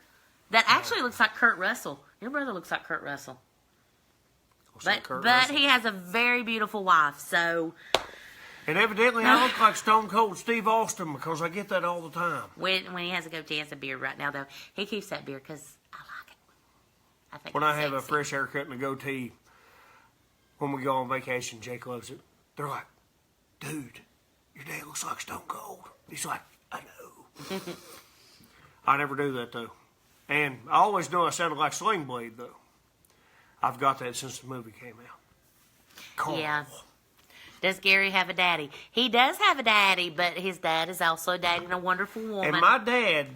that actually looks like Kurt Russell. Your brother looks like Kurt Russell. But he has a very beautiful wife, so... And evidently I look like Stone Cold Steve Austin because I get that all the time. When he has a goatee, he has a beard right now, though. He keeps that beard because I like it. I think When it's I have a sexy. fresh haircut and a goatee, when we go on vacation, Jake loves it. They're like, "Dude, your dad looks like Stone Cold." He's like, "I know." I never do that, though. And I always knew I sounded like Sling Blade, though. I've got that since the movie came out. Carl. Yeah. Does Gary have a daddy? He does have a daddy, but his dad is also dating a wonderful woman. And my dad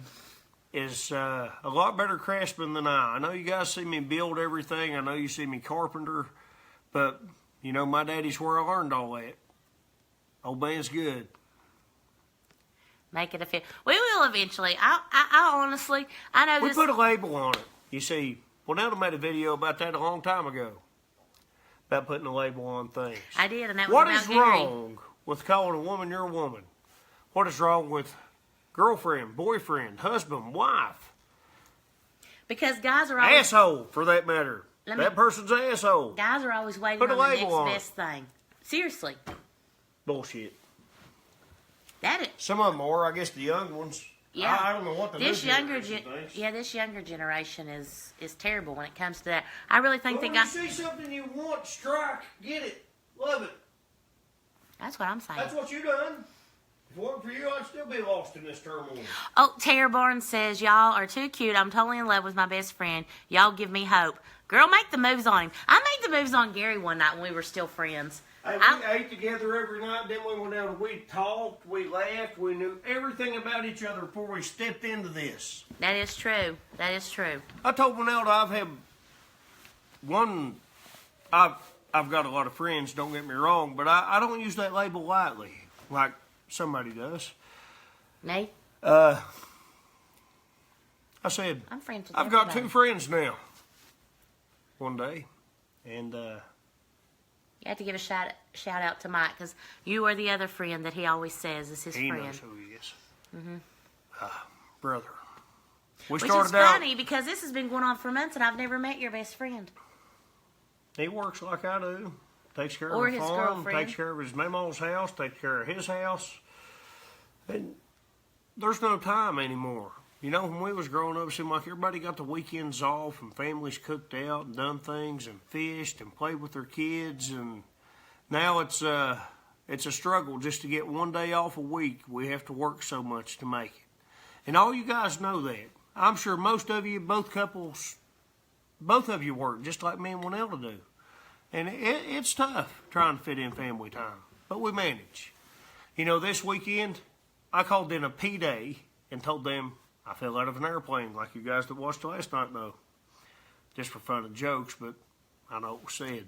is a lot better craftsman than I. I know you guys see me build everything. I know you see me carpenter. But, you know, my daddy's where I learned all that. Old man's good. Make it a fit. We will eventually. I honestly, I know We this. put a label on it. You see, Winelda made a video about that a long time ago. About putting a label on things. I did, and that was What about is Gary. wrong with calling a woman your woman? What is wrong with girlfriend, boyfriend, husband, wife? Because guys are always Asshole, for that matter. Let me- That person's an asshole. guys are always waiting Put a on the label next on it. best thing. Seriously, Bullshit. that is. Some of them are, I guess, the young ones. Yeah. I don't know what the This new younger generation thinks. this younger generation is terrible when it comes to that. I really think Well, that when you guys. see something you want, strike, get it, love it. That's what I'm saying. That's what you done. If it weren't for you, I'd still be lost in this turmoil. Oh, Tara Barnes says, "Y'all are too cute. I'm totally in love with my best friend. Y'all give me hope." Girl, make the moves on him. I made the moves on Gary one night when we were still friends. Hey, we ate together every night, then we went out and we talked, we laughed, we knew everything about each other before we stepped into this. That is true. That is true. I told Winelda I've had I've got a lot of friends, don't get me wrong, but I don't use that label lightly, like somebody does. Nate, I said, I'm friends with I've got everybody. 2 friends now. One day, and You have to give a shout out to Mike because you are the other friend that he always says is his he friend. knows who he is. Brother. We Which is started out. funny because this has been going on for months and I've never met your best friend. He works like I do. Takes care Or of the his farm, girlfriend. takes care of his mama's house, takes care of his house. And there's no time anymore. You know, when we was growing up, it seemed like everybody got the weekends off and families cooked out and done things and fished and played with their kids. And now it's a struggle just to get one day off a week. We have to work so much to make it. And all you guys know that. I'm sure most of you, both couples, both of you work just like me and Winella do. And it's tough trying to fit in family time, but we manage. You know, this weekend, I called in a P-Day and told them I fell out of an airplane, like you guys that watched last night know. Just for fun and jokes, but I know it was said.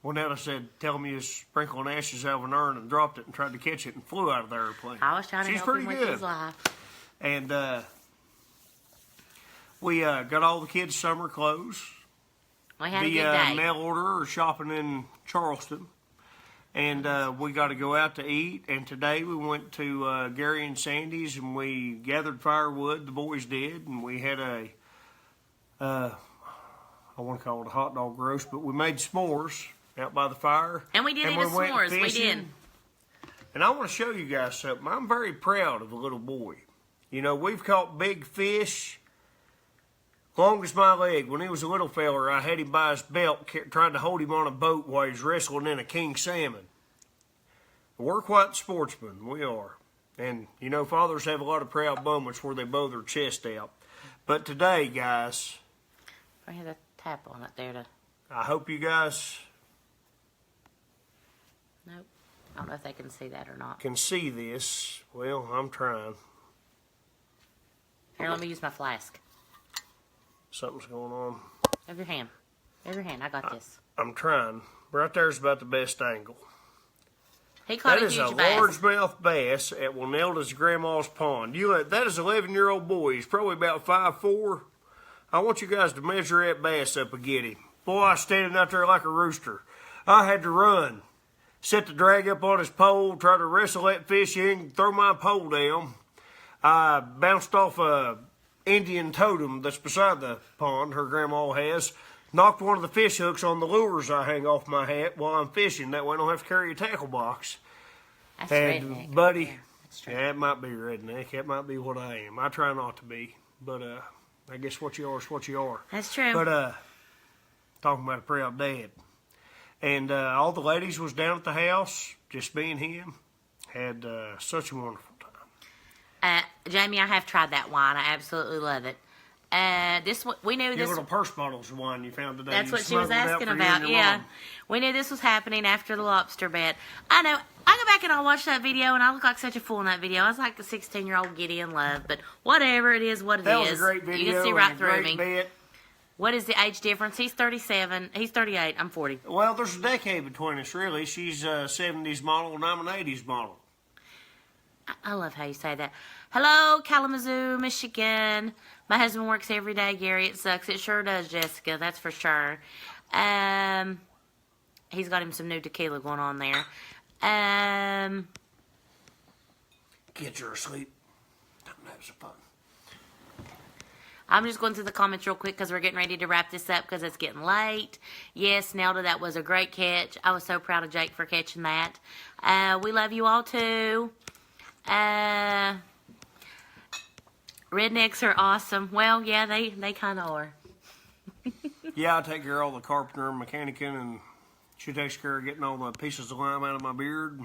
Winella said, tell me you was sprinkling ashes out of an urn and dropped it and tried to catch it and flew out of the airplane. I was trying to She's help pretty him with good. his life. And we got all the kids' summer clothes. We had a The good day. mail order or shopping in Charleston. And we got to go out to eat. And today we went to Gary and Sandy's and we gathered firewood. The boys did. And we had I want to call it a hot dog roast, but we made s'mores out by the fire. And we did eat went s'mores. We fishing. did. And I want to show you guys something. I'm very proud of the little boy. You know, we've caught big fish. Long as my leg. When he was a little feller, I had him by his belt, trying to hold him on a boat while he's wrestling in a king salmon. We're quite sportsmen, we are. And, you know, fathers have a lot of proud moments where they bow their chest out. But today, guys, We had a tap on it there to... I hope you guys Nope. I don't know if they can see that or not. can see this. Well, I'm trying. Here, let me use my flask. Something's going on. Have your hand. Have your hand. I got this. I'm trying. Right there's about the best angle. He caught That a is a huge bass. largemouth bass at Winelda's grandma's pond. That is 11-year-old boy. He's probably about 5'4". I want you guys to measure that bass up and get him. Boy, I was standing out there like a rooster. I had to run, set the drag up on his pole, try to wrestle that fish in, throw my pole down. I bounced off a Indian totem that's beside the pond her grandma has, knocked one of the fish hooks on the lures I hang off my hat while I'm fishing. That way I don't have to carry a tackle box. That's And, redneck. buddy, Yeah, that's true. yeah, it might be redneck. That might be what I am. I try not to be. But I guess what you are is what you are. That's true. But talking about a proud dad. And all the ladies was down at the house, just me and him. Had such a wonderful time. Jamie, I have tried that wine. I absolutely love it. We knew Your this. little purse bottles of wine you found today. That's you what she was smuggled out asking for you about. and your Yeah, mom. we knew this was happening after the lobster bet. I know. I go back and I watch that video, and I look like such a fool in that video. I was like a 16-year-old giddy in love, but whatever it is, what it is. That was a great video. You can see and right a through great me. bet. What is the age difference? He's 37. He's 38. I'm 40. Well, there's a decade between us, really. She's a 70s model, and I'm an 80s model. I love how you say that. Hello, Kalamazoo, Michigan. My husband works every day, Gary. It sucks. It sure does, Jessica. That's for sure. He's got him some new tequila going on there. Kids are asleep. Time to have some fun. I'm just going through the comments real quick because we're getting ready to wrap this up because it's getting late. Yes, Nelda, that was a great catch. I was so proud of Jake for catching that. We love you all, too. Rednecks are awesome. Well, yeah, they kind of are. Yeah, I take care of all the carpenter and mechanicing, and she takes care of getting all the pieces of lime out of my beard.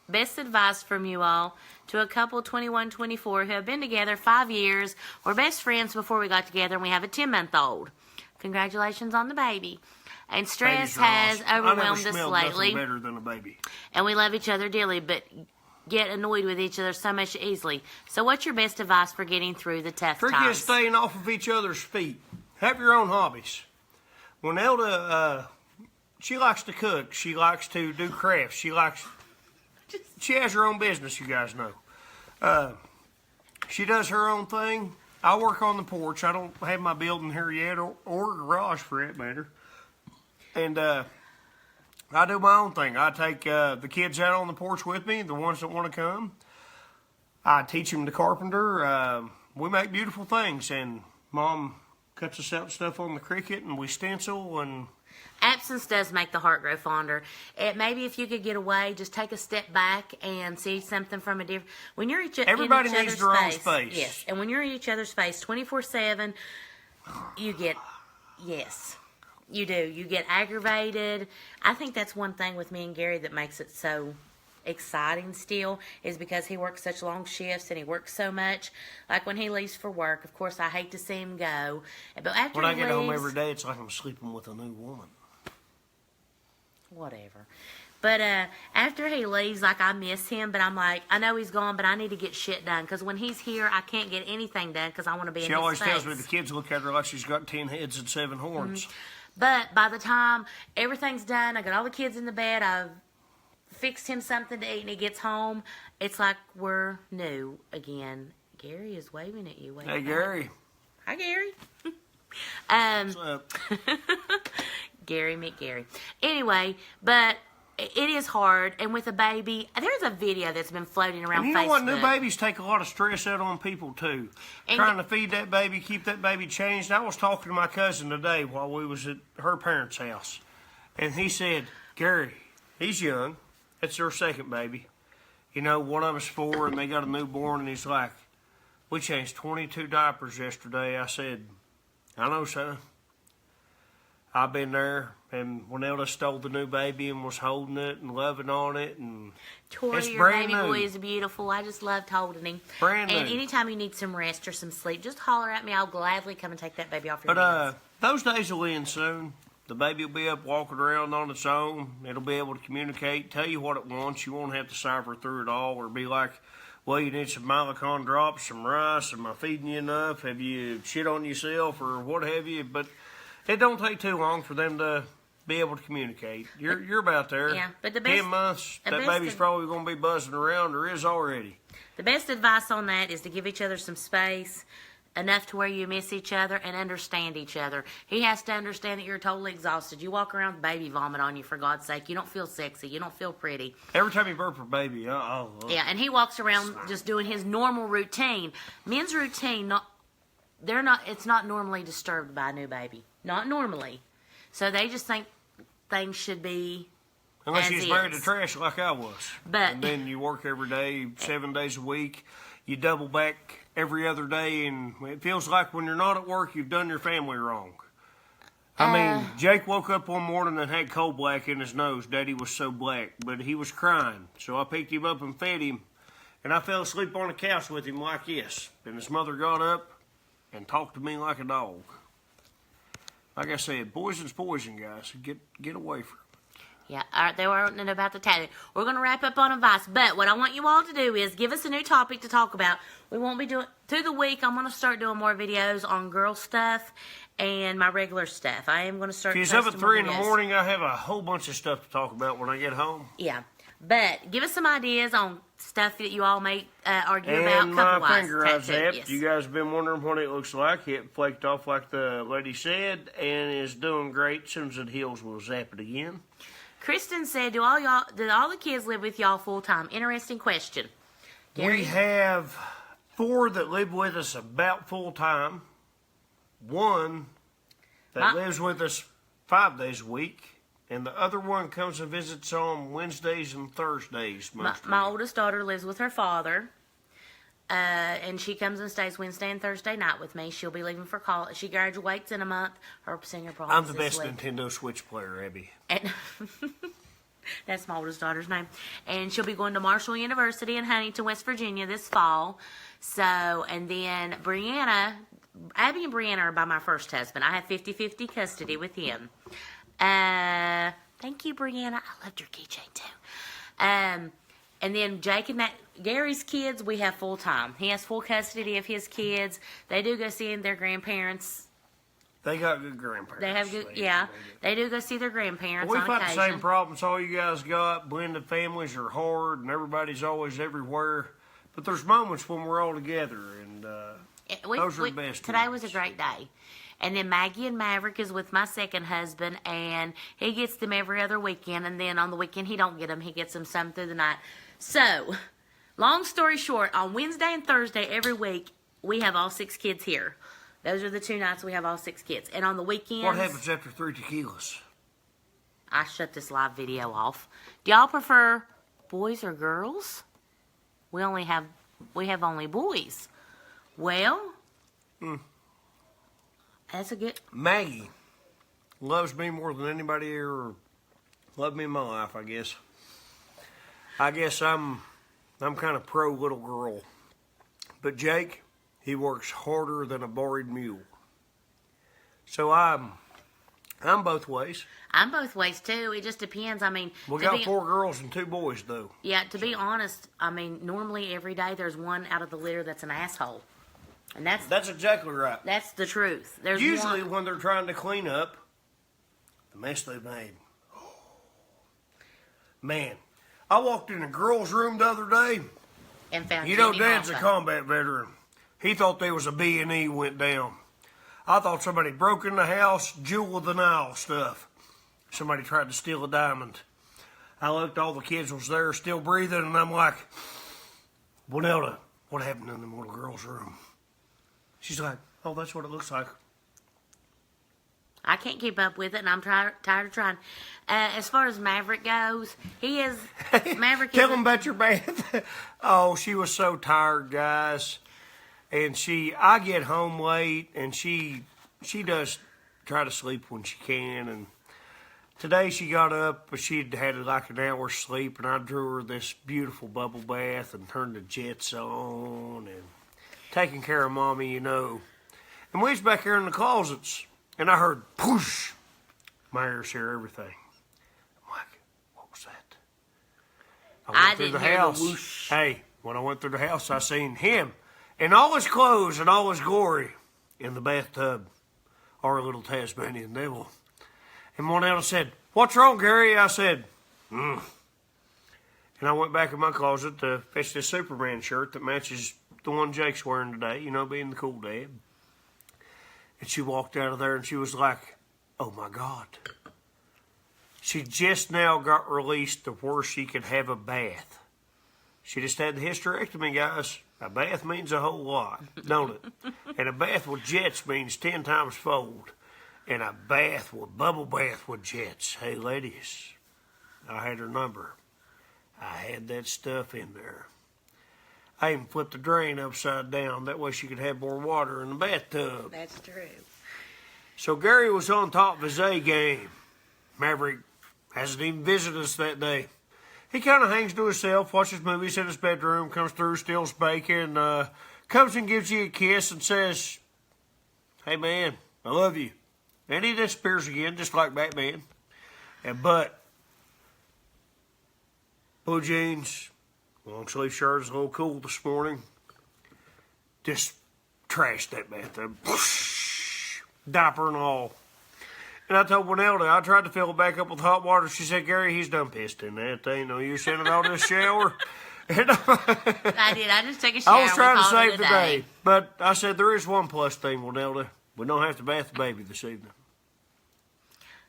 Best advice from you all to a couple 21-24 who have been together 5 years. We're best friends before we got together, and we have a 10-month-old. Congratulations on the baby. And stress Babies are has awesome. overwhelmed I us never smelled lately. nothing better than a baby. And we love each other dearly, but get annoyed with each other so much easily. So what's your best advice for getting through the tough Trick times? is staying off of each other's feet. Have your own hobbies. When Elda, she likes to cook. She likes to do crafts. She has her own business, you guys know. She does her own thing. I work on the porch. I don't have my building here yet, or garage for that matter. And I do my own thing. I take the kids out on the porch with me, the ones that want to come. I teach them to carpenter. We make beautiful things, and Mom cuts us out stuff on the Cricut, and we stencil, and Absence does make the heart grow fonder. Maybe if you could get away, just take a step back and see something from a different. When you're everybody in each needs other's their own face, space. yes, and when you're in each other's face 24/7, you get yes, you do. You get aggravated. I think that's one thing with me and Gary that makes it so exciting still is because he works such long shifts and he works so much. Like when he leaves for work, of course I hate to see him go, but after when I he get home leaves, every day, it's like I'm sleeping with a new woman. whatever. But after he leaves, like, I miss him, but I'm like, I know he's gone, but I need to get shit done. Because when he's here, I can't get anything done because I want to be in She his always face. tells me the kids look at her like she's got 10 heads and 7 horns. But by the time everything's done, I got all the kids in the bed, I've fixed him something to eat, and he gets home, it's like we're new again. Gary is waving at you. Hey, Gary. Hi, Gary. What's up? Gary McGarry. Anyway, but it is hard, and with a baby, there's a video that's been floating around And you Facebook. know what? New babies take a lot of stress out on people, too. And Trying to feed that baby, keep that baby changed. I was talking to my cousin today while we was at her parents' house. And he said, Gary, he's young. That's their second baby. You know, one of them's 4, and they got a newborn, and he's like, we changed 22 diapers yesterday. I said, I know, son. I've been there, and Winelda stole the new baby and was holding it and loving on it, and Tori, it's your brand baby new. boy is beautiful. I just loved holding him. Brand and new. anytime you need some rest or some sleep, just holler at me. I'll gladly come and take that baby off your But hands. those days will end soon. The baby will be up walking around on its own. It'll be able to communicate, tell you what it wants. You won't have to cipher through it all or be like, well, you need some Malicon drops, some rice. Am I feeding you enough? Have you shit on yourself or what have you? But it don't take too long for them to be able to communicate. You're about there. Yeah, but the best- 10 months, the that best baby's of- probably going to be buzzing around or is already. The best advice on that is to give each other some space, enough to where you miss each other and understand each other. He has to understand that you're totally exhausted. You walk around with baby vomit on you, for God's sake. You don't feel sexy. You don't feel pretty. Every time you burp a baby, Yeah, and he walks around just doing his normal routine. Men's routine, it's not normally disturbed by a new baby. Not normally. So they just think things should be unless as he's married to is. trash like I was. But- and then you work every day, 7 days a week. You double back every other day, and it feels like when you're not at work, you've done your family wrong. I mean, Jake woke up one morning and had coal black in his nose. Daddy was so black, but he was crying. So I picked him up and fed him, and I fell asleep on the couch with him like this. And his mother got up and talked to me like a dog. Like I said, poison's poison, guys. Get away from it. Yeah, all right, they weren't about the tattoo. We're going to wrap up on advice, but what I want you all to do is give us a new topic to talk about. We won't be doing, through the week, I'm going to start doing more videos on girl stuff and my regular stuff. I am going to start If he's up posting at more 3 in the videos. morning, I have a whole bunch of stuff to talk about when I get home. Yeah, but give us some ideas on stuff that you all may argue about. And my couple-wise, finger I tattoo, zapped. yes. You guys have been wondering what it looks like. It flaked off like the lady said and is doing great. As soon as it heals, we'll zap it again. Kristen said, do all the kids live with y'all full time? Interesting question. Gary? We have 4 that live with us about full time. 1 that lives with us 5 days a week. And the other one comes and visits on Wednesdays and Thursdays mostly. My oldest daughter lives with her father, and she comes and stays Wednesday and Thursday night with me. She'll be leaving for college. She graduates in a month. Her senior prom I'm is the this best week. Nintendo Switch player, Abby. And that's my oldest daughter's name. And she'll be going to Marshall University in Huntington, West Virginia this fall. So, and then Brianna, Abby and Brianna are by my first husband. I have 50-50 custody with him. Thank you, Brianna. I loved your keychain too. And then Jake and Gary's kids, we have full time. He has full custody of his kids. They do go see their grandparents. They got good grandparents. They have good, yeah. They do go see their grandparents We've on got occasion. the same problems all you guys got. Blended families are hard, and everybody's always everywhere. But there's moments when we're all together, and those are the best Today ones. was a great day. And then Maggie and Maverick is with my second husband, and he gets them every other weekend. And then on the weekend, he don't get them. He gets them some through the night. So, long story short, on Wednesday and Thursday every week, we have all 6 kids here. Those are the 2 nights we have all 6 kids. And on the weekends, What happens after 3 tequilas? I shut this live video off. Do y'all prefer boys or girls? We have only boys. Well, that's a good. Maggie loves me more than anybody ever loved me in my life, I guess. I guess I'm kind of pro little girl. But Jake, he works harder than a borrowed mule. So I'm both ways. I'm both ways too. It just depends. I mean, We got 4 girls and 2 boys, though. yeah. To be honest, I mean, normally every day there's one out of the litter that's an asshole, and That's exactly right. that's the truth. There's Usually one, when they're trying to clean up the mess they made. Man, I walked in a girl's room the other day. and found You know, Jimmy Dad's a Hoffa. combat veteran. He thought there was a B&E went down. I thought somebody broke in the house, Jewel of the Nile stuff. Somebody tried to steal a diamond. I looked, all the kids was there still breathing, and I'm like, Winelda, what happened in the little girl's room? She's like, oh, that's what it looks like. I can't keep up with it, and I'm tired of trying. As far as Maverick goes, he is Maverick. Tell him about your bath. Oh, she was so tired, guys. And I get home late, and she does try to sleep when she can. And today she got up, but she'd had like an hour's sleep, and I drew her this beautiful bubble bath and turned the jets on and taking care of Mommy, you know. And we was back here in the closets, and I heard whoosh. My ears hear everything. I'm like, what was that? I went through didn't the hear the house. whoosh. Hey, when I went through the house, I seen him in all his clothes and all his glory in the bathtub, our little Tasmanian devil. And one else said, what's wrong, Gary? I said, And I went back in my closet to fetch this Superman shirt that matches the one Jake's wearing today, you know, being the cool dad. And she walked out of there and she was like, oh my God. She just now got released to where she could have a bath. She just had the hysterectomy, guys. A bath means a whole lot, don't it? And a bath with jets means 10 times fold. And a bubble bath with jets. Hey, ladies, I had her number. I had that stuff in there. I even flipped the drain upside down. That way she could have more water in the bathtub. That's true. So Gary was on top of his A game. Maverick hasn't even visited us that day. He kind of hangs to himself, watches movies in his bedroom, comes through, steals bacon, comes and gives you a kiss and says, hey man, I love you. And he disappears again, just like Batman. But blue jeans, long sleeve shirt is a little cool this morning. Just trashed that bathtub. Diaper and all. And I told Winelda, I tried to fill it back up with hot water. She said, Gary, he's done pissed in that. There ain't no use sending all this shower. And I did. I just took a shower. I was trying to We called it save a the day. But I said, there is one plus thing, Winelda. We don't have to bath the baby this evening.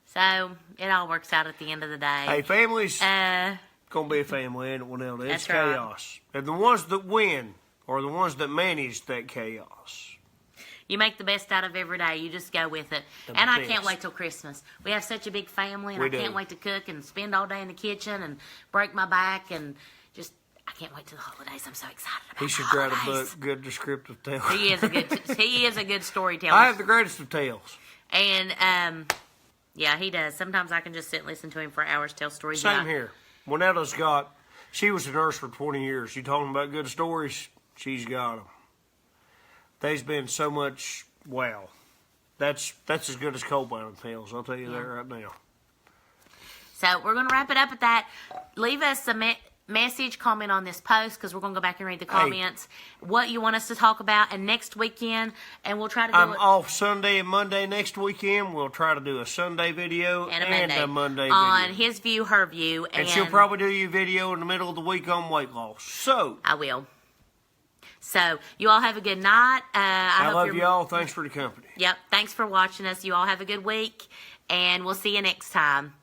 So it all works out at the end of the day. Hey, families, Uh, going to be a family, ain't it, Winelda? It's That's right. chaos. And the ones that win are the ones that manage that chaos. You make the best out of every day. You just go with it. The And I best. can't wait till Christmas. We have such a big family, and We I can't do. wait to cook and spend all day in the kitchen and break my back and just. I can't wait till the holidays. I'm so excited about He the should write a holidays. book, good descriptive tale. He is a good. He is a good storyteller. I have the greatest of tales. And yeah, he does. Sometimes I can just sit and listen to him for hours tell stories. Same about- here. She was a nurse for 20 years. You talking about good stories? She's got them. There's been so much, wow. That's as good as cold bound tales, I'll tell you that right now. So we're going to wrap it up at that. Leave us a message, comment on this post, because we're going to go back and read the comments, what you want us to talk about, and next weekend, and we'll try to do I'm it. off Sunday and Monday next weekend. We'll try to do a Sunday video And a Monday on video. his view, her view, And she'll probably do your video in the middle of the week on weight loss. So, I will. So you all have a good night. I hope love you're- y'all. Thanks for the company. Yep. Thanks for watching us. You all have a good week, and we'll see you next time.